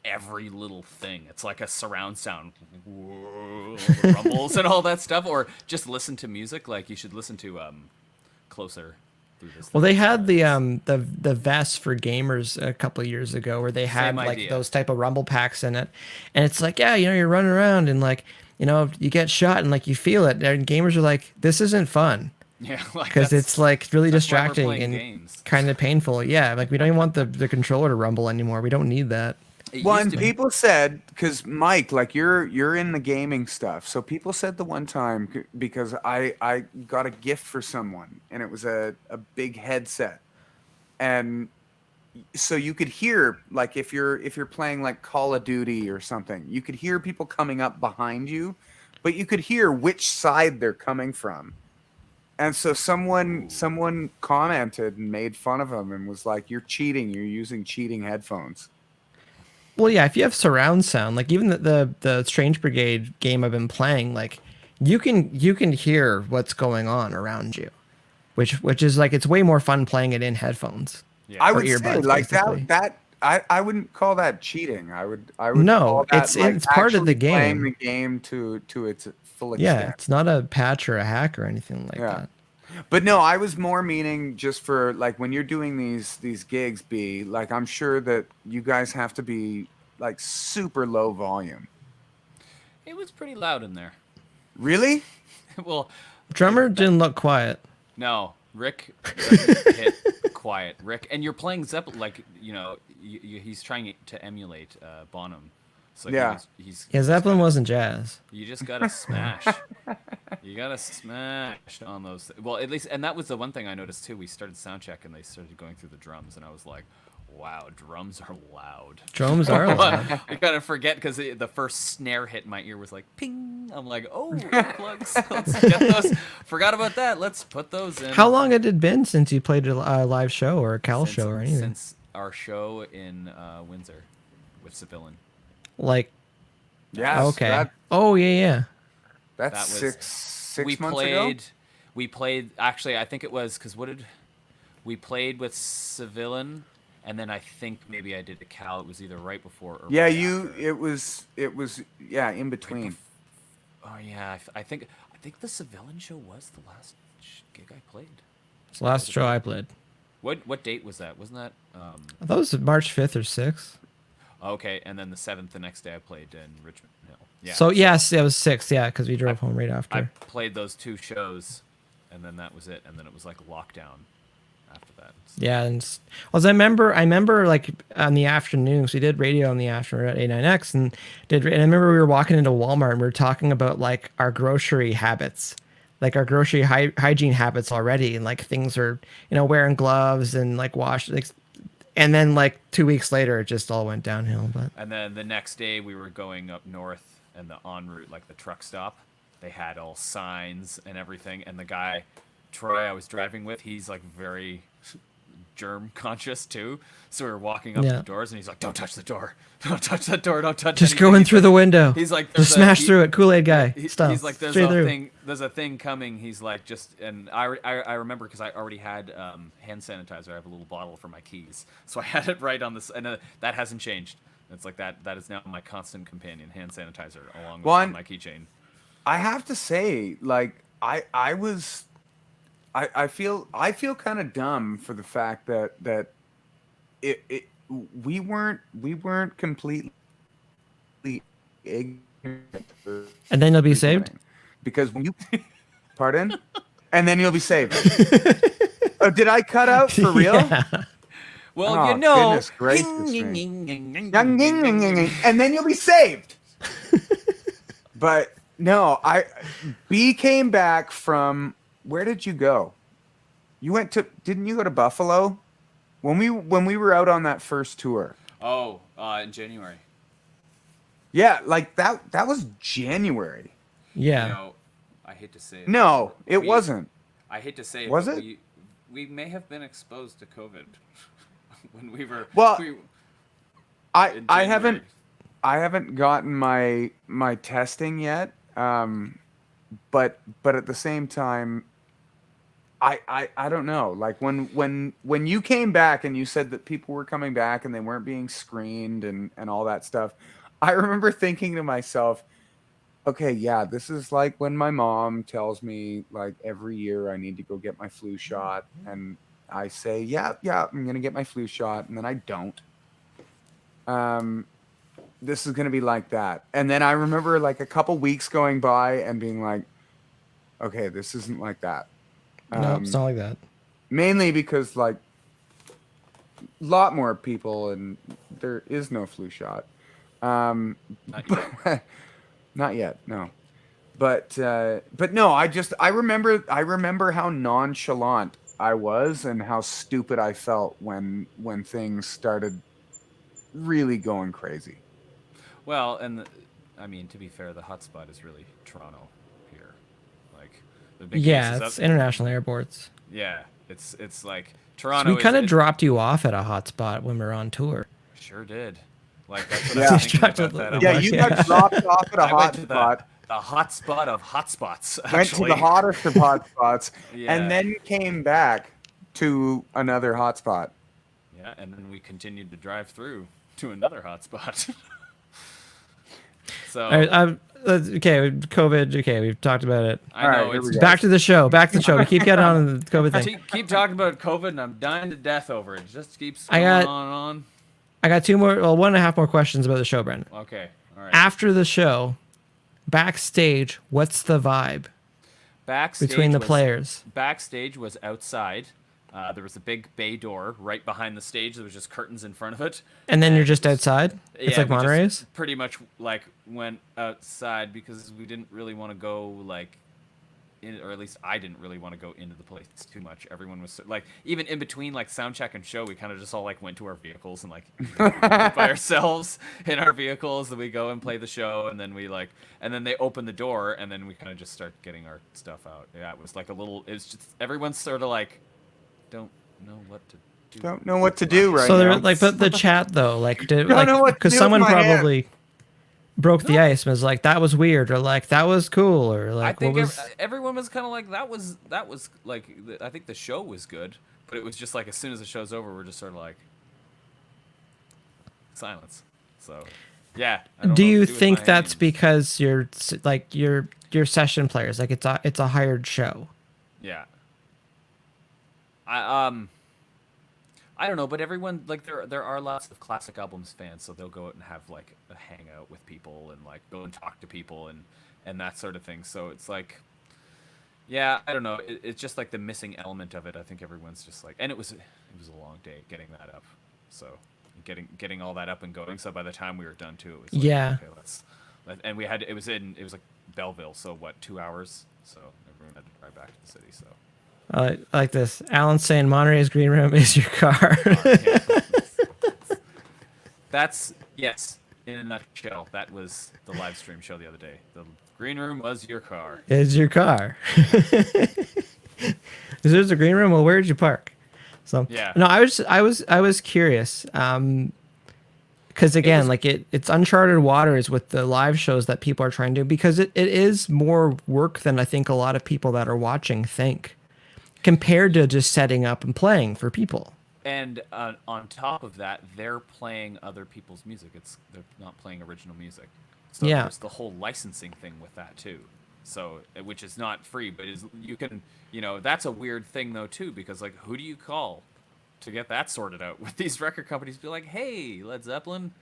every little thing. It's like a surround sound, whoa, the rumbles and all that stuff. Or just listen to music. Like you should listen to Closer. Through this Well, thing. they had the vests for gamers a couple of years ago where they had Same like idea. those type of rumble packs in it, and it's like, yeah, you know, you're running around and like, you know, you get shot and like you feel it, and gamers are like, this isn't fun Yeah, like because that's- it's like really that's why we're distracting playing and games. kind of painful. Yeah, like we don't even want the controller to rumble anymore. We don't need that. It Well, used and to be- people said, because Mike, like you're in the gaming stuff, so people said the one time because I got a gift for someone, and it was a big headset, and so you could hear like if you're playing like Call of Duty or something, you could hear people coming up behind you, but you could hear which side they're coming from. And so someone commented and made fun of him and was like, "You're cheating. You're using cheating headphones." Well, yeah, if you have surround sound, like even the Strange Brigade game I've been playing, like you can hear what's going on around you, which is like it's way more fun playing it in headphones. Yeah. I Or would say earbuds, like basically. that I wouldn't call that cheating. I would No, call that, it's part of the actually playing game. the game to its full Yeah, extent. it's not a patch or a hack or anything like Yeah. that. But no, I was more meaning just for like when you're doing these gigs, B, like I'm sure that you guys have to be like super low volume. It was pretty loud in there. Really? Well, Drummer didn't look quiet. no, Rick doesn't hit quiet, Rick. And you're playing Zeppelin, like he's trying to emulate Bonham. So Yeah. he's Yeah, Zeppelin wasn't jazz. You just gotta smash. You gotta smash on those. Well, at least, and that was the one thing I noticed too. We started soundcheck and they started going through the drums, and I was like, "Wow, drums are loud." Drums are loud. I kind of forget because the first snare hit my ear was like ping. I'm like, "Oh, earplugs. Let's get those." Forgot about that. Let's put those in. How long had it been since you played a live show or a Cal Since- show or anything? Since our show in Windsor with Civilian. Like, Yeah. okay. Oh yeah. That's That was- six we months played. ago. We played. Actually, I think it was because we played with Civilian, and then I think maybe I did a Cal. It was either right before or Yeah, right you. after. It was. Yeah, in between. Oh yeah, I think the Civilian show was the last gig I played. It's the last show I played. What date was that? Wasn't that? I thought it was March 5th or 6th. Okay, and then the 7th, the next day I played in Richmond Hill. Yeah. So yes, it was 6th. Yeah, because we drove home right after. I played those 2 shows, and then that was it. And then it was like lockdown after that. Yeah, and I remember like on the afternoons we did radio in the afternoon at A9X and and I remember we were walking into Walmart and we were talking about like our grocery habits, like our grocery hygiene habits already, and like things are wearing gloves and like and then like 2 weeks later it just all went downhill. But And then the next day we were going up north, and the en route, like the truck stop, they had all signs and everything. And the guy, Troy, I was driving with, he's like very germ conscious too. So we were walking up to Yeah. the doors, and he's like, "Don't touch the door! Don't touch that door! Don't touch." just anything." go in He's through like- the window. He's like, just smash through it. Kool-Aid guy. Stop. He's like, Straight through. there's a thing coming. He's like, just, and I remember because I already had hand sanitizer. I have a little bottle for my keys, so I had it right on this, and that hasn't changed. It's like that is now my constant companion, hand sanitizer, along with Well, my keychain. I have to say, like, I feel kind of dumb for the fact that we weren't completely ignorant. And then you'll be saved. Because when you pardon, and then you'll be saved. Oh, did I cut out for real? Yeah. Well, Oh, you know, goodness gracious me. And then you'll be saved. But no, B came back from, where did you go? Didn't you go to Buffalo? When we were out on that first tour. Oh, in January. Yeah, like that was January. Yeah. You know, I hate to say it. No, it We- wasn't. I hate to say it. Was but it? We may have been exposed to COVID when we were. Well, in I January. haven't gotten my testing yet. But at the same time, I don't know. Like when you came back and you said that people were coming back and they weren't being screened and all that stuff, I remember thinking to myself, okay, yeah, this is like when my mom tells me like every year I need to go get my flu shot, and I say, yeah, I'm gonna get my flu shot, and then I don't. This is gonna be like that. And then I remember like a couple weeks going by and being like, okay, this isn't like that. No, it's not like that. Mainly because like a lot more people and there is no flu shot. Not yet. Not yet, no. But no, I remember how nonchalant I was and how stupid I felt when things started really going crazy. Well, and I mean, to be fair, the hotspot is really Toronto here. Like the big Yeah, cases it's up- international airports. Yeah, it's like So Toronto. we kind of is- dropped you off at a hotspot when we were on tour. Sure did. Like that's what Yeah. I was thinking Dropped about a that. little I'm Yeah, like, bit. you Yeah. got dropped off at a I went to hotspot. the hotspot of hotspots. Went Actually. to the hottest of hotspots, Yeah. and then came back to another hotspot. Yeah, and then we continued to drive through to another hotspot. So All right, okay, COVID. Okay, we've talked about it. I All know right, here it's we go. Back to the show. Back to the show. We keep getting on the COVID thing. keep talking about COVID, and I'm dying to death over it. It just keeps I going got- on. I got 1.5 more questions about the show, Brendan. Okay, all right. After the show, backstage, what's the vibe Backstage between the was- players? Backstage was outside. There was a big bay door right behind the stage. There was just curtains in front of it. And then you're it just was- outside. It's Yeah, like we just Monterey's. pretty much like went outside because we didn't really want to go like or at least I didn't really want to go into the place too much. Everyone was like, even in between like sound check and show, we kind of just all like went to our vehicles and like by ourselves in our vehicles. And we go and play the show, and then we like, and then they open the door, and then we kind of just start getting our stuff out. Yeah, it was like a little. It's just everyone's sort of like, don't know what to do. Don't know what to do right So now. they're like, but the chat though, like, did Don't know what to because do with someone my hand. probably broke the ice and was like, that was weird, or like that was cool, or I like think what was. everyone was kind of like that was like I think the show was good, but it was just like as soon as the show's over, we're just sort of like silence. So yeah. I don't Do know what you to with think my that's hands. because you're like you're session players, like it's a hired show? Yeah. I don't know, but everyone like there are lots of classic albums fans, so they'll go out and have like a hangout with people and like go and talk to people and that sort of thing. So it's like, yeah, I don't know. It's just like the missing element of it. I think everyone's just like, and it was a long day getting that up. So getting all that up and going. So by the time we were done too, it was like, Yeah. okay, and we had it was like Belleville, so what, 2 hours? So everyone had to drive back to the city. So. I like this. Alan's saying Monterey's green room is your car. Yeah. That's yes, in a nutshell. That was the live stream show the other day. The green room was your car. Is your car? Is there's a green room? Well, where'd you park? So Yeah. no, I was curious. Because again, was- like it's uncharted waters with the live shows that people are trying to do, because it is more work than I think a lot of people that are watching think, compared to just setting up and playing for people. And on top of that, they're playing other people's music. They're not playing original music. So Yeah. there's the whole licensing thing with that too. So which is not free, but is you can that's a weird thing though too, because like who do you call to get that sorted out with these record companies? Be like, hey, Led Zeppelin,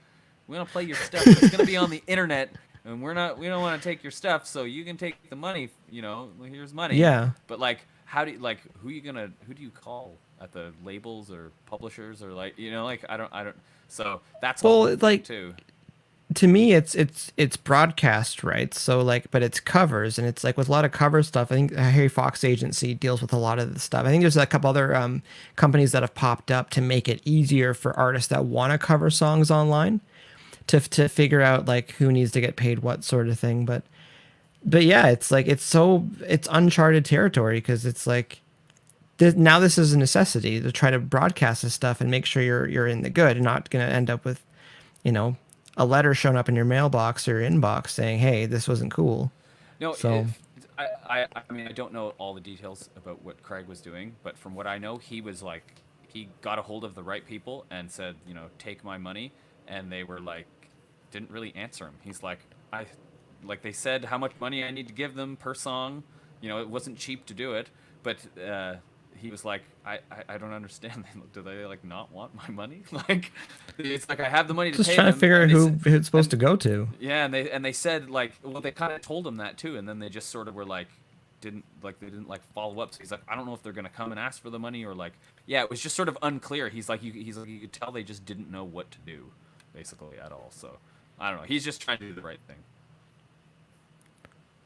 we want to play your stuff. But it's gonna be on the internet, and we don't want to take your stuff, so you can take the money. Here's money. Yeah. But like, how do you, like who do you call at the labels or publishers or like I don't. So that's a Well, whole thing, like, too. To me, it's broadcast rights. So like, but it's covers, and it's like with a lot of cover stuff. I think Harry Fox Agency deals with a lot of the stuff. I think there's a couple other companies that have popped up to make it easier for artists that want to cover songs online to figure out like who needs to get paid what sort of thing. But yeah, it's like it's uncharted territory, because it's like now this is a necessity to try to broadcast this stuff and make sure you're in the good and not going to end up with a letter showing up in your mailbox or inbox saying, hey, this wasn't cool. No, So- I mean, I don't know all the details about what Craig was doing, but from what I know, he was like, he got a hold of the right people and said, take my money, and they were like, didn't really answer him. He's like, they said how much money I need to give them per song. It wasn't cheap to do it, but he was like, I don't understand. Do they like not want my money? Like, it's like I have the money to Just pay trying to them, figure out and they who said- it's supposed to go to. Yeah, and they said like, well, they kind of told him that too, and then they just sort of were like, they didn't follow up. So he's like, I don't know if they're gonna come and ask for the money or like, yeah, it was just sort of unclear. He's like, you could tell they just didn't know what to do, basically at all. So I don't know. He's just trying to do the right thing.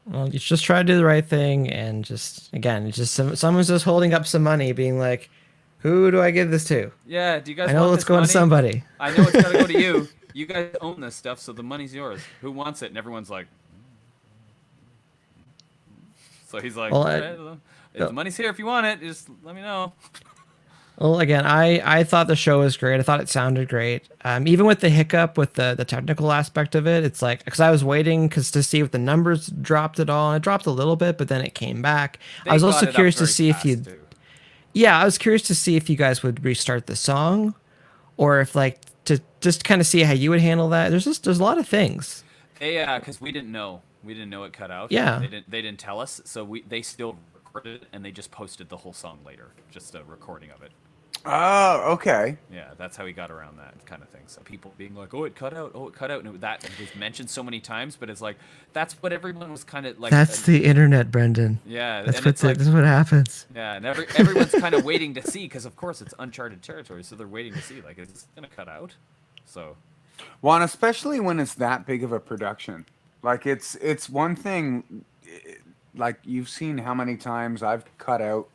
Well, you just try to do the right thing, and just again, it's just someone's just holding up some money, being like, who do I give this to? Yeah, do you guys? I know want it's this going money? to somebody. I know it's gotta go to you. You guys own this stuff, so the money's yours. Who wants it? And everyone's like. So he's like, Well, "All right, if the money's here if you want it, just let me know. Well, again, I thought the show was great. I thought it sounded great. Even with the hiccup with the technical aspect of it, it's like, because I was waiting to see if the numbers dropped at all, and it dropped a little bit, but then it came back. I was They also got it up curious to very see if fast, you, too. yeah, I was curious to see if you guys would restart the song, or if like to just kind of see how you would handle that. There's a lot of things. Because we didn't know it cut out. Yeah. They didn't tell us, so they still recorded it and they just posted the whole song later, just a recording of it. Oh, okay. Yeah, that's how he got around that kind of thing. So people being like, "Oh, it cut out. Oh, it cut out," and that was mentioned so many times. But it's like that's what everyone was kind of like. That's the internet, Brendan. Yeah, That's and it's like that's what happens. yeah, and everyone's kind of waiting to see because of course it's uncharted territory, so they're waiting to see like is this gonna cut out? So Well, and especially when it's that big of a production. Like it's one thing. Like you've seen how many times I've cut out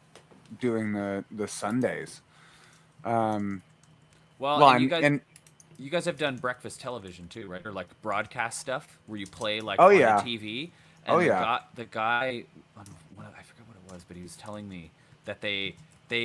doing the Sundays. Um, well, well, and and, and you guys have done breakfast television too, right? Or like broadcast stuff where you play like oh on yeah, the TV. oh And yeah, the guy, I forget what it was, but he was telling me that they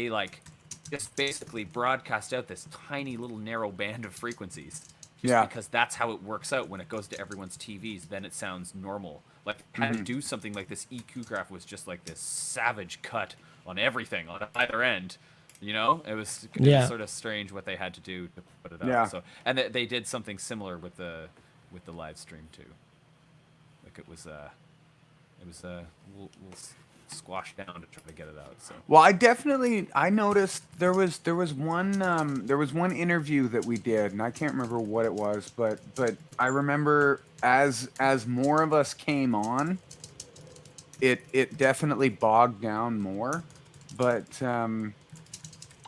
like just basically broadcast out this tiny little narrow band of frequencies, just yeah. because that's how it works out when it goes to everyone's TVs. Then it sounds normal. Like had to Hmm. do something like this. EQ graph was just like this savage cut on everything on either end. You know, it was Yeah. sort of strange what they had to do to put it up. Yeah. So, and they did something similar with the live stream too. Like it was a little squash down to try to get it out. So Well, I noticed there was one interview that we did, and I can't remember what it was, but I remember as more of us came on, it definitely bogged down more, but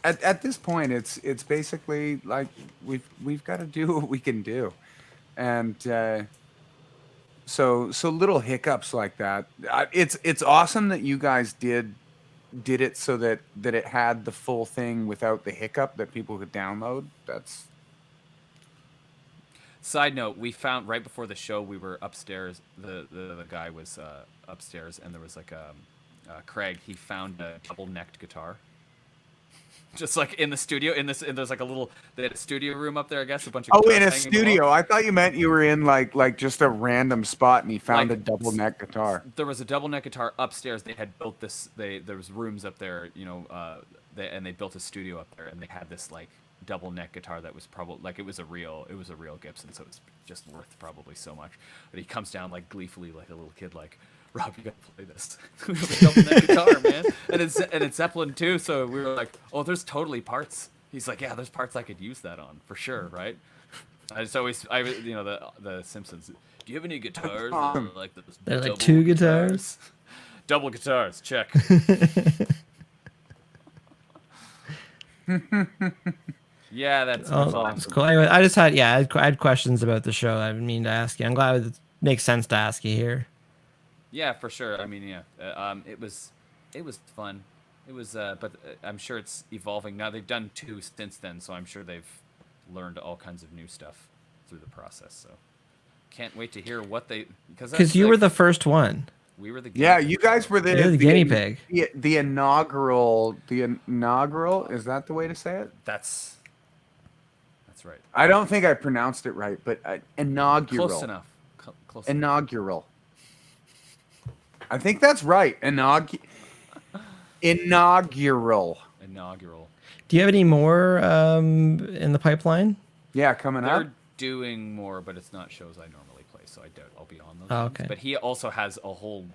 at this point, it's basically like we've got to do what we can do, and so little hiccups like that. It's awesome that you guys did it so that it had the full thing without the hiccup that people could download. That's side note, we found right before the show we were upstairs. The guy was upstairs, and there was like Craig. He found a double necked guitar. Just like in the studio, and there's like a little, they had a studio room up there, I guess, a bunch of oh, guitars in a hanging on the wall. studio. I thought you meant you were in like just a random spot and he found a Like double neck guitar. there was a double neck guitar upstairs. They had built this. There was rooms up there, you know, and they built a studio up there, and they had this like double neck guitar that was probably like it was a real Gibson, so it's just worth probably so much. But he comes down like gleefully, like a little kid, like, Rob, you gotta play this. We have a double neck guitar, man, and it's Zeppelin too. So we were like, oh, there's totally parts. He's like, yeah, there's parts I could use that on for sure, right? I just always, you know, the Simpsons. Do you have any guitars? that are like those They're like double two guitars? Double guitars, check. Yeah, that's Oh, all. that's cool. Anyway, I just had I had questions about the show. I didn't mean to ask you. I'm glad it makes sense to ask you here. Yeah, for sure. I mean, yeah, it was fun. It was, but I'm sure it's evolving now. They've done two since then, so I'm sure they've learned all kinds of new stuff through the process. So can't wait to hear what they Because you were the first one. we were the Yeah, guinea you pigs. guys were You're the guinea pig. The inaugural, is that the way to say it? That's right. I don't think I pronounced it right, but inaugural. Close enough. Close enough. Inaugural. I think that's right. Inaugural. Inaugural. Do you have any more in the pipeline? Yeah, coming up. They're doing more, but it's not shows I normally play, so I doubt I'll be on those. Oh, ones. okay. But he also has a whole,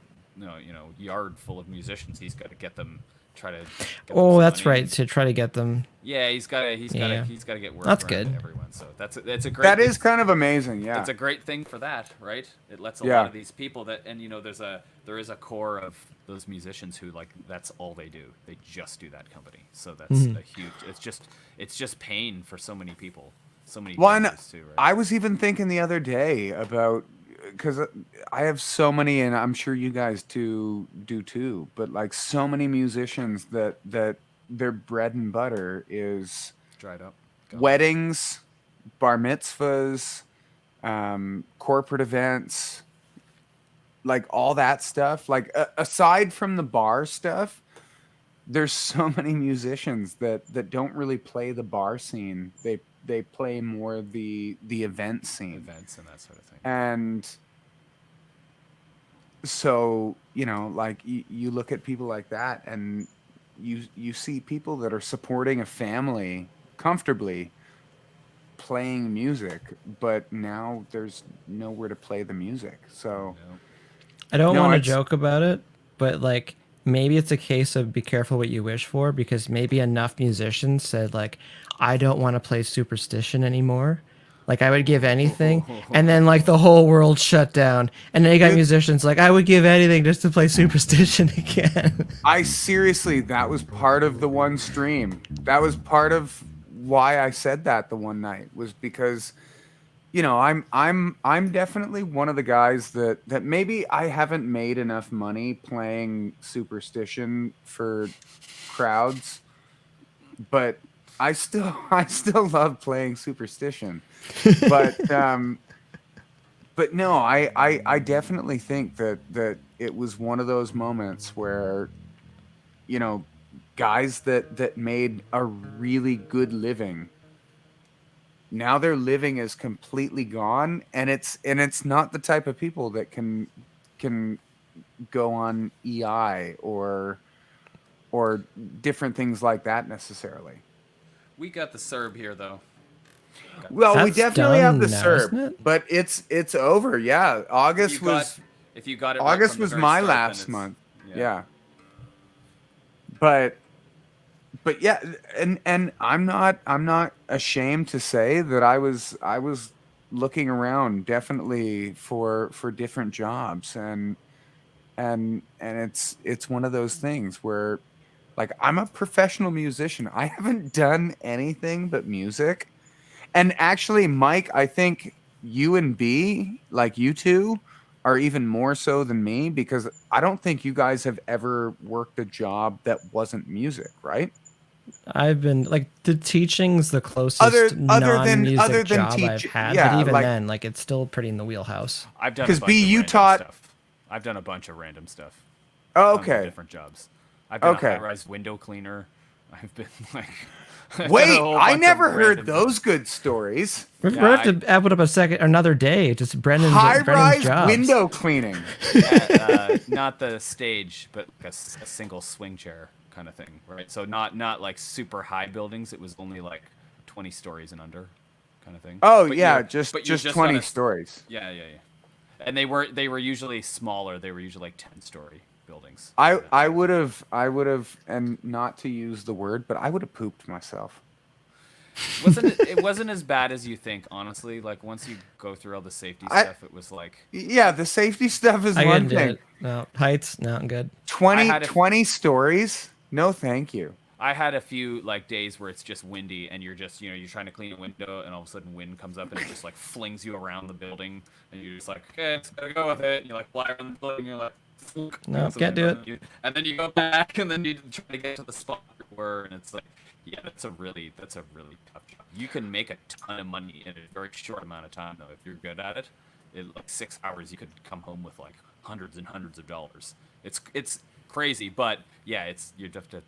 yard full of musicians. He's got to get them. Try to. Get them Oh, some that's money. right. To try to get them. Yeah, he's got to Yeah. get word. That's around good. to everyone. So that's a great. That is kind of amazing. Yeah. It's a great thing for that, right? It lets a Yeah. lot of these people that, and there is a core of those musicians who like that's all they do. They just do that company. So that's Mhm. a huge. It's just pain for so many people. So many. One, families too, right? I was even thinking the other day about because I have so many, and I'm sure you guys do too. But like so many musicians that their bread and butter is Dried up. Gone. weddings, bar mitzvahs, corporate events, like all that stuff. Like aside from the bar stuff, there's so many musicians that don't really play the bar scene. They play more the event scene. Events and that sort of thing. And so, like you look at people like that and you see people that are supporting a family comfortably playing music, but now there's nowhere to play the music. So No. I don't No, want to it's- joke about it, but like maybe it's a case of be careful what you wish for, because maybe enough musicians said like, I don't want to play Superstition anymore. Like I would give anything, and then like the whole world shut down, and then you got Dude. musicians like I would give anything just to play Superstition again. I seriously, that was part of the one stream. That was part of why I said that the one night, was because, you know, I'm definitely one of the guys that maybe I haven't made enough money playing Superstition for crowds, but I still love playing Superstition. But but no, I definitely think that it was one of those moments where, you know, guys that made a really good living, now their living is completely gone, and it's not the type of people that can go on EI or different things like that necessarily. We got the Serb here though. Well, we That's definitely have done the now, Serb, isn't it? but it's over. Yeah, August was If you got it right August from the was very my start, then last it's- month. Yeah. But yeah, and I'm not ashamed to say that I was looking around definitely for different jobs, and it's one of those things where, like, I'm a professional musician. I haven't done anything but music. And actually, Mike, I think you and B, like you two, are even more so than me, because I don't think you guys have ever worked a job that wasn't music, right? I've been like the teaching's the closest Other non-music than job I've teach, had, yeah, but even like, then, like it's still pretty in the wheelhouse. I've done a 'cause bunch B, of you random taught- stuff. I've done a bunch of random stuff. oh, Tons of okay. different jobs. I've been Okay. a high-rise window cleaner. I've been like. I've done a Wait, whole I bunch of never heard random those jobs. good stories. We're Yeah, gonna have to put up another day. Just Brendan's High-rise jobs. window cleaning. Not the stage, but like a single swing chair kind of thing, right? So not like super high buildings. It was only like 20 stories and under, kind of thing. Oh But yeah, you're- just but you're 20 on a- stories. Yeah. And they were usually smaller. They were usually like 10-story buildings. I would have, and not to use the word, but I would have pooped myself. It wasn't as bad as you think, honestly. Like once you go through all the safety stuff, it was like Yeah, the safety stuff is I one couldn't do thing. it. No heights, not good. 20, I had a- 20 stories? No, thank you. I had a few like days where it's just windy and you're just you're trying to clean a window and all of a sudden wind comes up and it just like flings you around the building and you're just like, okay, just gotta go with it. And you like fly around the building and you're like, "Flunk," No, and can't do something happens, and then you go back and then you try to get to the spot you were, and it's like, yeah, that's a really tough job. You can make a ton of money in a very short amount of time though if you're good at it. In like 6 hours you could come home with like hundreds and hundreds of dollars. It's crazy, but yeah,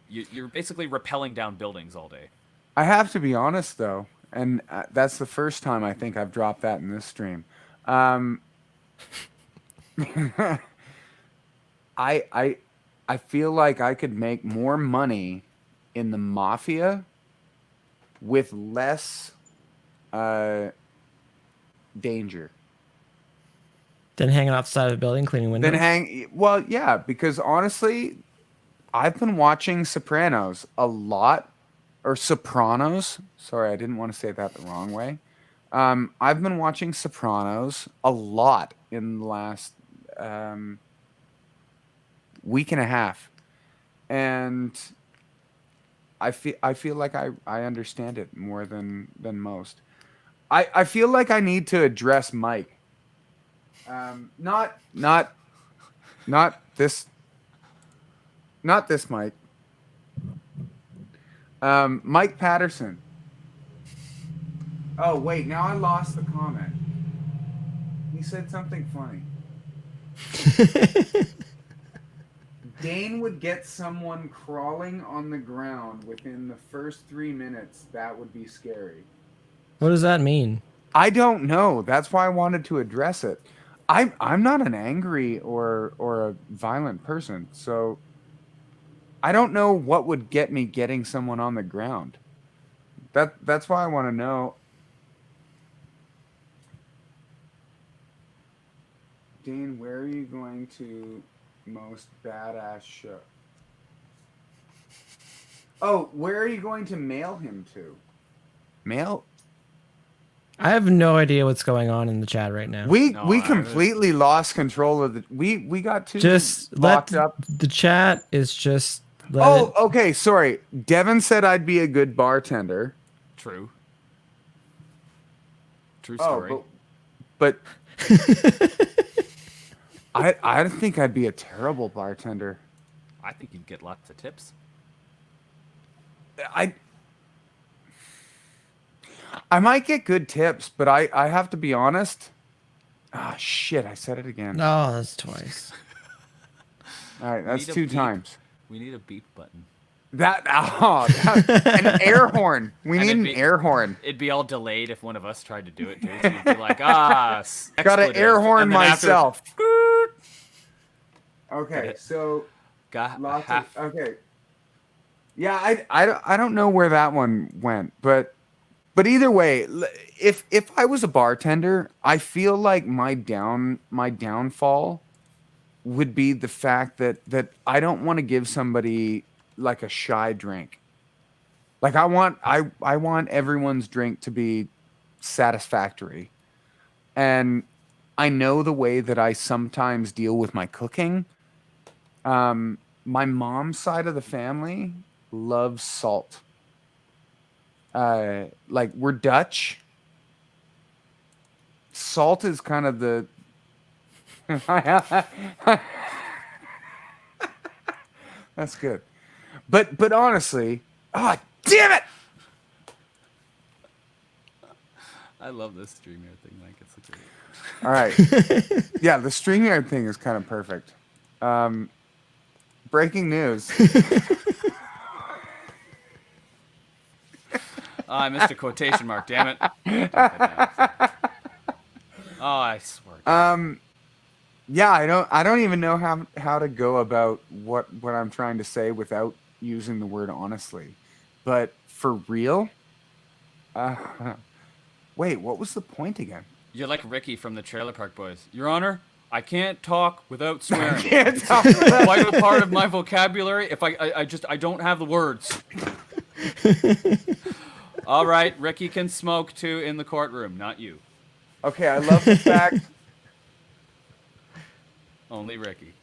you're basically rappelling down buildings all day. I have to be honest though, and that's the first time I think I've dropped that in this stream. I feel like I could make more money in the mafia with less danger. Then hanging outside of a building, cleaning windows. Well, yeah, because honestly, I've been watching Sopranos a lot, or Sopranos. Sorry, I didn't want to say that the wrong way. I've been watching Sopranos a lot in the last week and a half, and I feel like I understand it more than most. I feel like I need to address Mike. Not this Mike. Mike Patterson. Oh wait, now I lost the comment. He said something funny. Dane would get someone crawling on the ground within the first 3 minutes. That would be scary. What does that mean? I don't know. That's why I wanted to address it. I'm not an angry or a violent person, so I don't know what would get me getting someone on the ground. That's why I want to know. Dane, where are you going to most badass show? Oh, where are you going to mail him to? Mail? I have no idea what's going on in the chat right now. We No, we I- completely lost control of the. We got too Just locked let up. the chat is just. Let Oh, it, okay. Sorry. Devin said I'd be a good bartender. True. True Oh, story. but I don't think I'd be a terrible bartender. I think you'd get lots of tips. I might get good tips, but I have to be honest. Ah, shit! I said it again. oh, that's twice. All right, that's need a 2 beep. times. We need a beep button. An air horn. We And need it'd an be- air horn. It'd be all delayed if one of us tried to do it, too. So you'd be like, ah, Got to air horn myself. Got Okay, it. so lots half. of, okay. Yeah, I don't know where that one went, but either way, if I was a bartender, I feel like my downfall would be the fact that I don't want to give somebody like a shy drink. Like I want everyone's drink to be satisfactory. And I know the way that I sometimes deal with my cooking. My mom's side of the family loves salt. Like we're Dutch. Salt is kind of the That's good. But honestly, ah, damn it. I love this StreamYard thing, Mike. It's such a... All right. Yeah, the StreamYard thing is kind of perfect. Breaking news. Oh, I missed a quotation mark, damn it. Oh, I swear. Yeah, I don't even know how to go about what I'm trying to say without using the word honestly. But for real? Wait, what was the point again? You're like Ricky from the Trailer Park Boys. Your Honor, I can't talk without swearing. Can't talk It's a vital part of my vocabulary. If I don't have the words. All right, Ricky can smoke too in the courtroom, not you. Okay, I love the fact Only Ricky.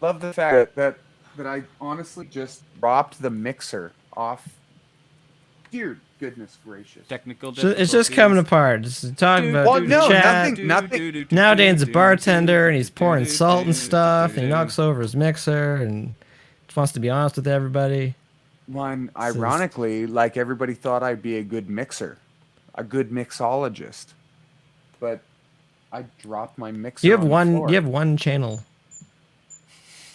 that I honestly just dropped the mixer off. Dear goodness gracious. Technical So it's just coming difficulties. apart. Just talking about Well, no, chat. nothing- Now Dane's a bartender and he's pouring salt and stuff and he knocks over his mixer and just wants to be honest with everybody. One, ironically, like everybody thought I'd be a good mixer, a good mixologist, but I dropped my mixer. You have on the one. floor. You have one channel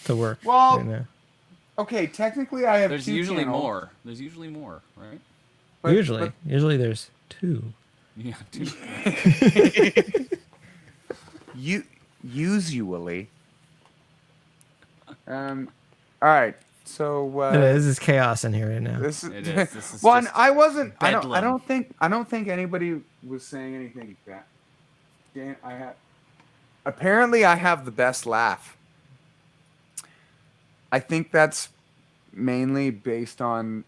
to work. Well, right now. Okay, technically I have There's 2 usually channels, more. There's usually more, right? but- Usually there's 2. Yeah, dude. usually. All right. So This is chaos in here right now. this is, It is. This is one. just I wasn't. I bedlam. don't think anybody was saying anything bad. Dan, I have. Apparently, I have the best laugh. I think that's mainly based on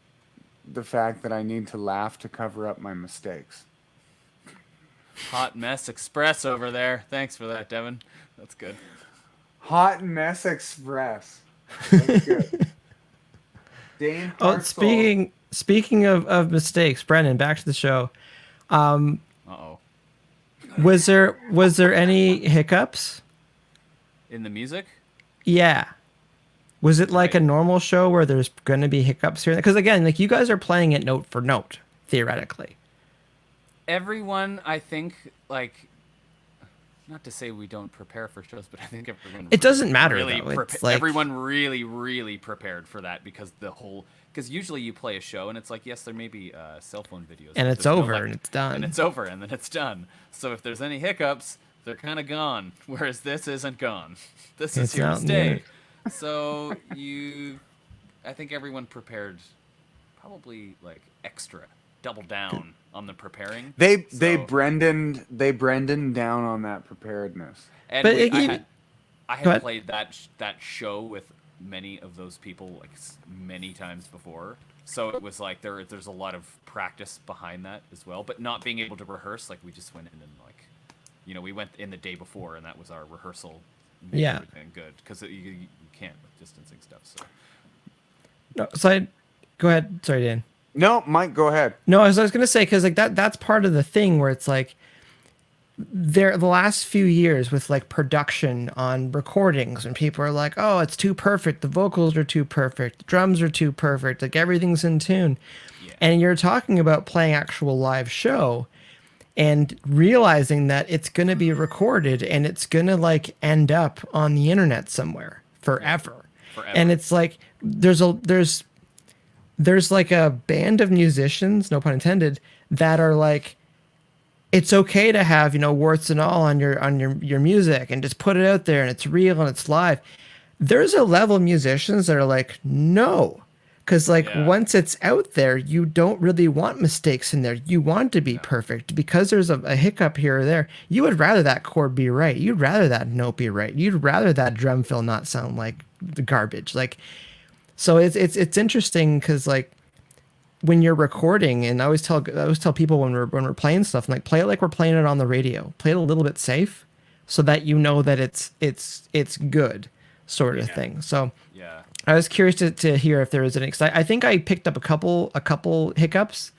the fact that I need to laugh to cover up my mistakes. Hot Mess Express over there. Thanks for that, Devin. That's good. Hot Mess Express. That's good. Dane Oh, Hartzell. speaking of mistakes, Brendan, back to the show. Uh-oh. Was there any hiccups? In the music? Yeah. Was it like a Right. normal show where there's going to be hiccups here? Because again, like you guys are playing it note for note, theoretically. Everyone, I think, like, not to say we don't prepare for shows, but I think everyone. It doesn't matter, Really, though. It's like- everyone really prepared for that because usually you play a show and it's like, yes, there may be cell phone videos, And but it's there's no, over like- and it's done. and it's over and then it's done. So if there's any hiccups, they're kind of gone. Whereas this isn't gone. This is It's here to not stay. So I think everyone prepared, probably like extra, double down on the preparing. They So- Brendan down on that preparedness. And But we, it I even- had, I Go had ahead. played that show with many of those people like many times before, so it was like there's a lot of practice behind that as well. But not being able to rehearse, like we just went in and like, you know, we went in the day before and that was our rehearsal. Made Yeah. everything good because you can't with distancing stuff. So No, so go ahead. Sorry, Dan. No, Mike, go ahead. No, I was gonna say because like that's part of the thing where it's like the last few years with like production on recordings and people are like, oh, it's too perfect, the vocals are too perfect, the drums are too perfect, like everything's in tune. Yeah. And you're talking about playing actual live show and realizing that it's going to be recorded and it's going to like end up on the internet somewhere forever. And it's like there's like a band of musicians, no pun intended, that are like, it's okay to have, you know, warts and all on your music and just put it out there and it's real and it's live. There's a level of musicians that are like, no, because like once it's out there, you don't really want mistakes in there. You want to be perfect because there's a hiccup here or there. You would rather that chord be right. You'd rather that note be right. You'd rather that drum fill not sound like the garbage. Like, so it's interesting because like when you're recording, and I always tell people when we're playing stuff, like play it like we're playing it on the radio. Play it a little bit safe, so that you know that it's good, sort of thing. So yeah, I was curious to hear if there was an. I think I picked up a couple hiccups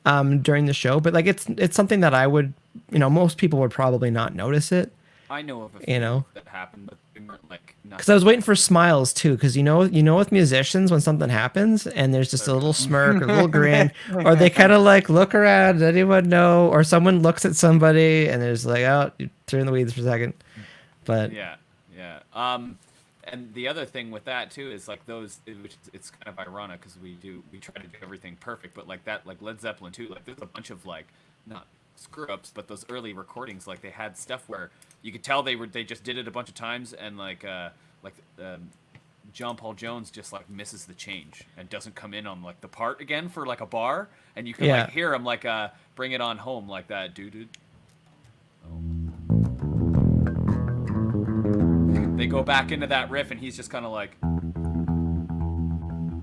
during the show, but like it's something that I would, you know, most people would probably not notice it. I know of a few that happened, but they weren't like. Because I was waiting for smiles too, because you know with musicians when something happens and there's just a little smirk or a little grin, or they kind of like look around, does anyone know? Or someone looks at somebody and there's like, oh, you turn the weeds for a second. But yeah. And the other thing with that too is like it's kind of ironic because we try to do everything perfect, but like that, like Led Zeppelin too, like there's a bunch of like not screw ups, but those early recordings, like they had stuff where you could tell they just did it a bunch of times, and John Paul Jones just like misses the change and doesn't come in on like the part again for like a bar, and you can like hear him like bring it on home like that, dude. They go back into that riff, and he's just kind of like,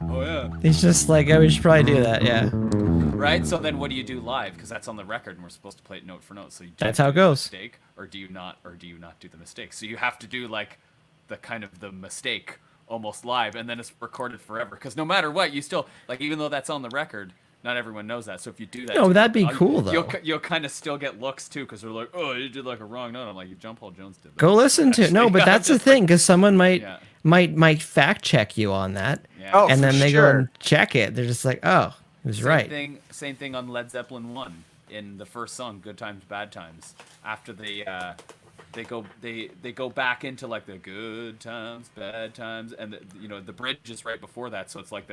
oh yeah. He's just like, oh, we should probably do that, yeah. Right. So then, what do you do live? Because that's on the record, and we're supposed to play it note for note. So that's how it goes. Mistake, or do you not do the mistake? So you have to do like the kind of the mistake almost live, and then it's recorded forever. Because no matter what, you still like, even though that's on the record, not everyone knows that. So if you do that, no, that'd be cool though. You'll kind of still get looks too, because they're like, oh, you did like a wrong note. I'm like, John Paul Jones did that. Go listen to it. No, but that's the thing, because someone might fact check you on that, and then they go and check it. They're just like, oh, it was right. Same thing on Led Zeppelin 1 in the first song, Good Times, Bad Times. After they go back into like the good times, bad times, and the bridge is right before that, so it's like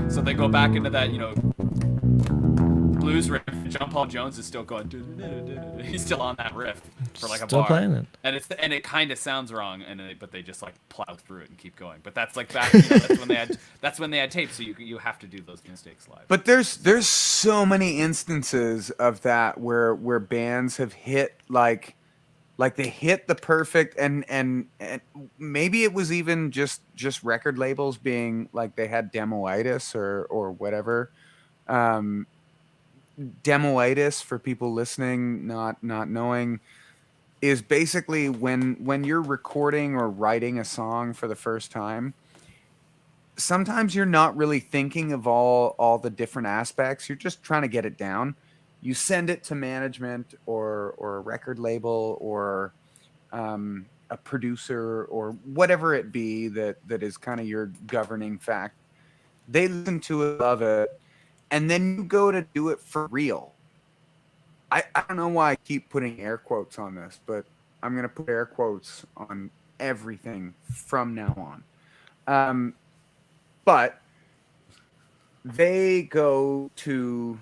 so they go back into that, blues riff. John Paul Jones is still going. He's still on that riff for like a bar. Playing it. And it kind of sounds wrong, but they just like plow through it and keep going. But that's like back. That's when they had tapes, so you have to do those mistakes live. But there's so many instances of that where bands have hit like they hit the perfect, and maybe it was even just record labels being like they had demoitis or whatever. Demoitis, for people listening not knowing, is basically when you're recording or writing a song for the first time, sometimes you're not really thinking of all the different aspects. You're just trying to get it down. You send it to management or a record label or a producer or whatever it be that is kind of your governing fact. They listen to it, love it, and then you go to do it for real. I don't know why I keep putting air quotes on this, but I'm going to put air quotes on everything from now on. But they go to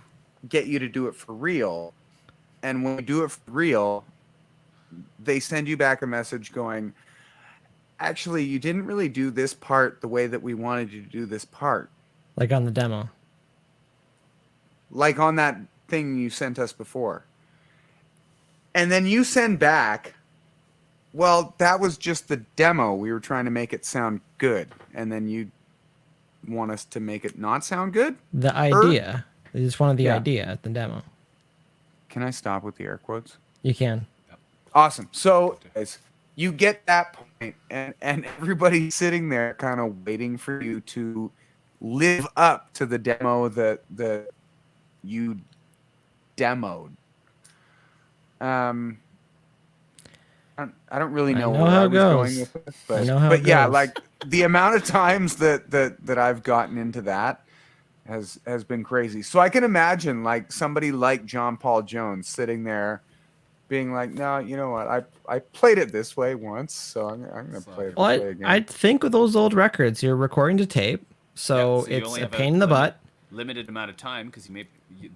get you to do it for real. And when you do it for real, they send you back a message going, actually, you didn't really do this part the way that we wanted you to do this part. Like on the demo. Like on that thing you sent us before. And then you send back Well, that was just the demo. We were trying to make it sound good, and then you want us to make it not sound good? The idea. They just wanted the Yeah. idea at the demo. Can I stop with the air quotes? You can. Awesome. So guys, you get that point, and everybody's sitting there kind of waiting for you to live up to the demo that you demoed. I don't really I know know where how I it was going goes. with it, I know how but it yeah, goes. like the amount of times that I've gotten into that has been crazy. So I can imagine like somebody like John Paul Jones sitting there being like, no, you know what? I played it this way once, so I'm gonna play it Well, this way again. I think with those old records, you're recording to tape, so you it's only a have pain in the butt. limited amount of time because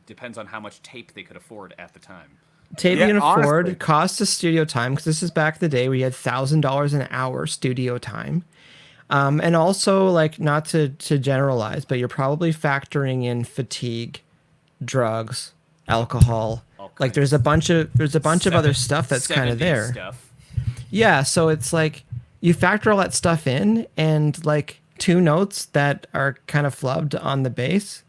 depends on how much tape they could afford at the time. Tape Yeah, you can afford, honestly. cost of studio time, because this is back in the day where you had $1,000 an hour studio time. And also, like, not to generalize, but you're probably factoring in fatigue, drugs, alcohol. All Like, kinds there's a bunch of other Seven- stuff that's kind of 70s there. Stuff. Yeah, so it's like you factor all that stuff in, and like two notes that are kind of flubbed on the bass,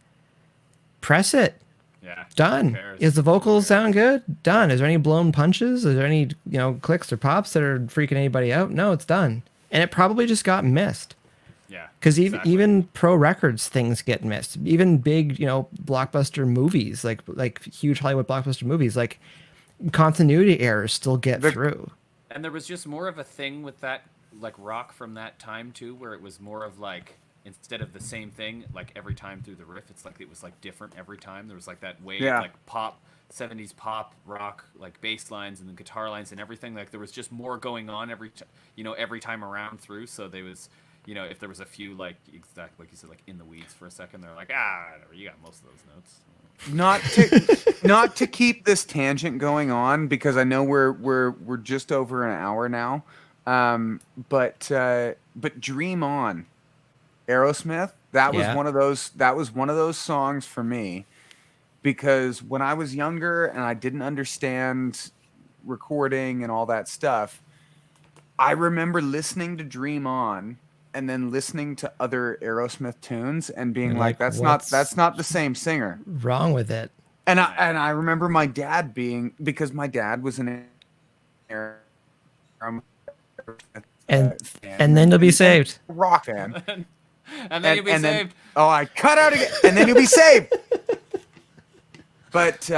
press it. Yeah. Done. Who cares? Is the Who vocals cares? sound good? Done. Is there any blown punches? Is there any, clicks or pops that are freaking anybody out? No, it's done. And it probably just got missed. Yeah. Because exactly. even pro records things get missed. Even big, blockbuster movies, like huge Hollywood blockbuster movies, like continuity errors still get through. And there was just more of a thing with that, like rock from that time too, where it was more of like instead of the same thing like every time through the riff, it's like it was like different every time. There was like that wave, Yeah. like pop, 70s pop rock, like bass lines and the guitar lines and everything. Like there was just more going on every time around through. So there was, if there was a few like exactly like you said, like in the weeds for a second, they're like whatever, you got most of those notes. Not to keep this tangent going on because I know we're just over an hour now. But Dream On, Aerosmith, that was Yeah. one of those songs for me because when I was younger and I didn't understand recording and all that stuff, I remember listening to Dream On and then listening to other Aerosmith tunes and being You're like, like, that's not the same singer. Wrong with it. And I remember my dad because my dad was an And then you'll be saved. rock fan. And then you'll be saved. I cut out again, and then you'll be saved. But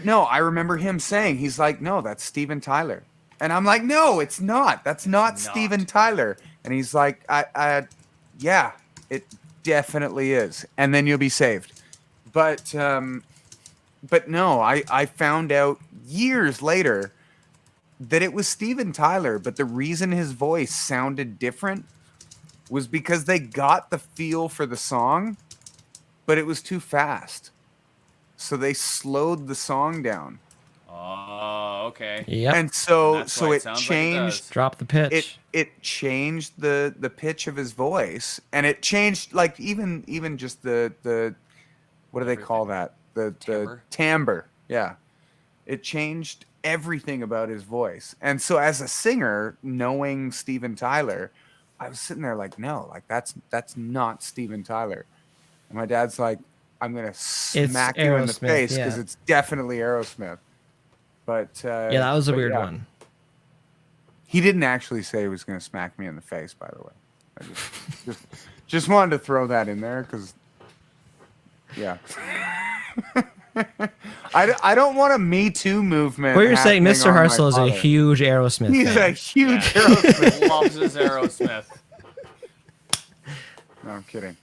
no, I remember him saying, he's like, no, that's Steven Tyler, and I'm like, no, it's not. That's not Steven Tyler. And he's like, yeah, it definitely is. And then you'll be saved. But no, I found out years later that it was Steven Tyler, but the reason his voice sounded different was because they got the feel for the song, but it was too fast. So they slowed the song down. Oh, okay. Yep. And so that's why it it sounds like it changed does. Drop the pitch. it changed the pitch of his voice, and it changed like even just the what do they call that? The Timbre? timbre. Yeah. It changed everything about his voice. And so as a singer, knowing Steven Tyler, I was sitting there like, no, like that's not Steven Tyler. And my dad's like, I'm gonna smack you in the Aerosmith, face because yeah. it's definitely Aerosmith. But Yeah, that was a weird yeah. one. He didn't actually say he was gonna smack me in the face, by the way. I just wanted to throw that in there because yeah. I don't want a Me Too movement. What you're saying, happening Mr. on my Harsel is a father. huge Aerosmith He's fan. a huge Aerosmith. Loves his Aerosmith. No, I'm kidding.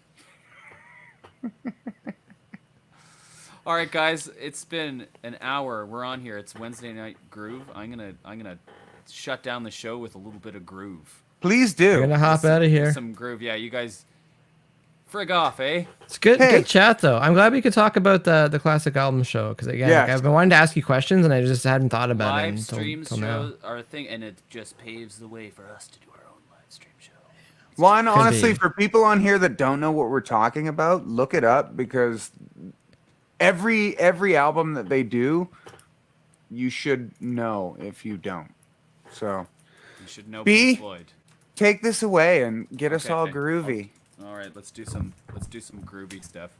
All right, guys, it's been an hour. We're on here. It's Wednesday Night Groove. I'm gonna shut down the show with a little bit of groove. Please do. We're gonna hop out of here. Some groove. Yeah, you guys frig off, eh? It's good, Hey. good chat though. I'm glad we could talk about the classic album show because again, Yeah. like, I've been wanting to ask you questions and I just hadn't thought about it Live until, streams till now. shows are a thing, and it just paves the way for us to do our own live stream show. Well, and honestly, be. for people on here that don't know what we're talking about, look it up because every album that they do, you should know if you don't. So You should know B? Pink Floyd. Take this away and get us all Okay. groovy. All right, let's do some groovy stuff.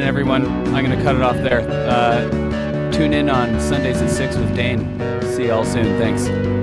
everyone. I'm going to cut it off there. Tune in on Sundays at 6 with Dane. See y'all soon. Thanks.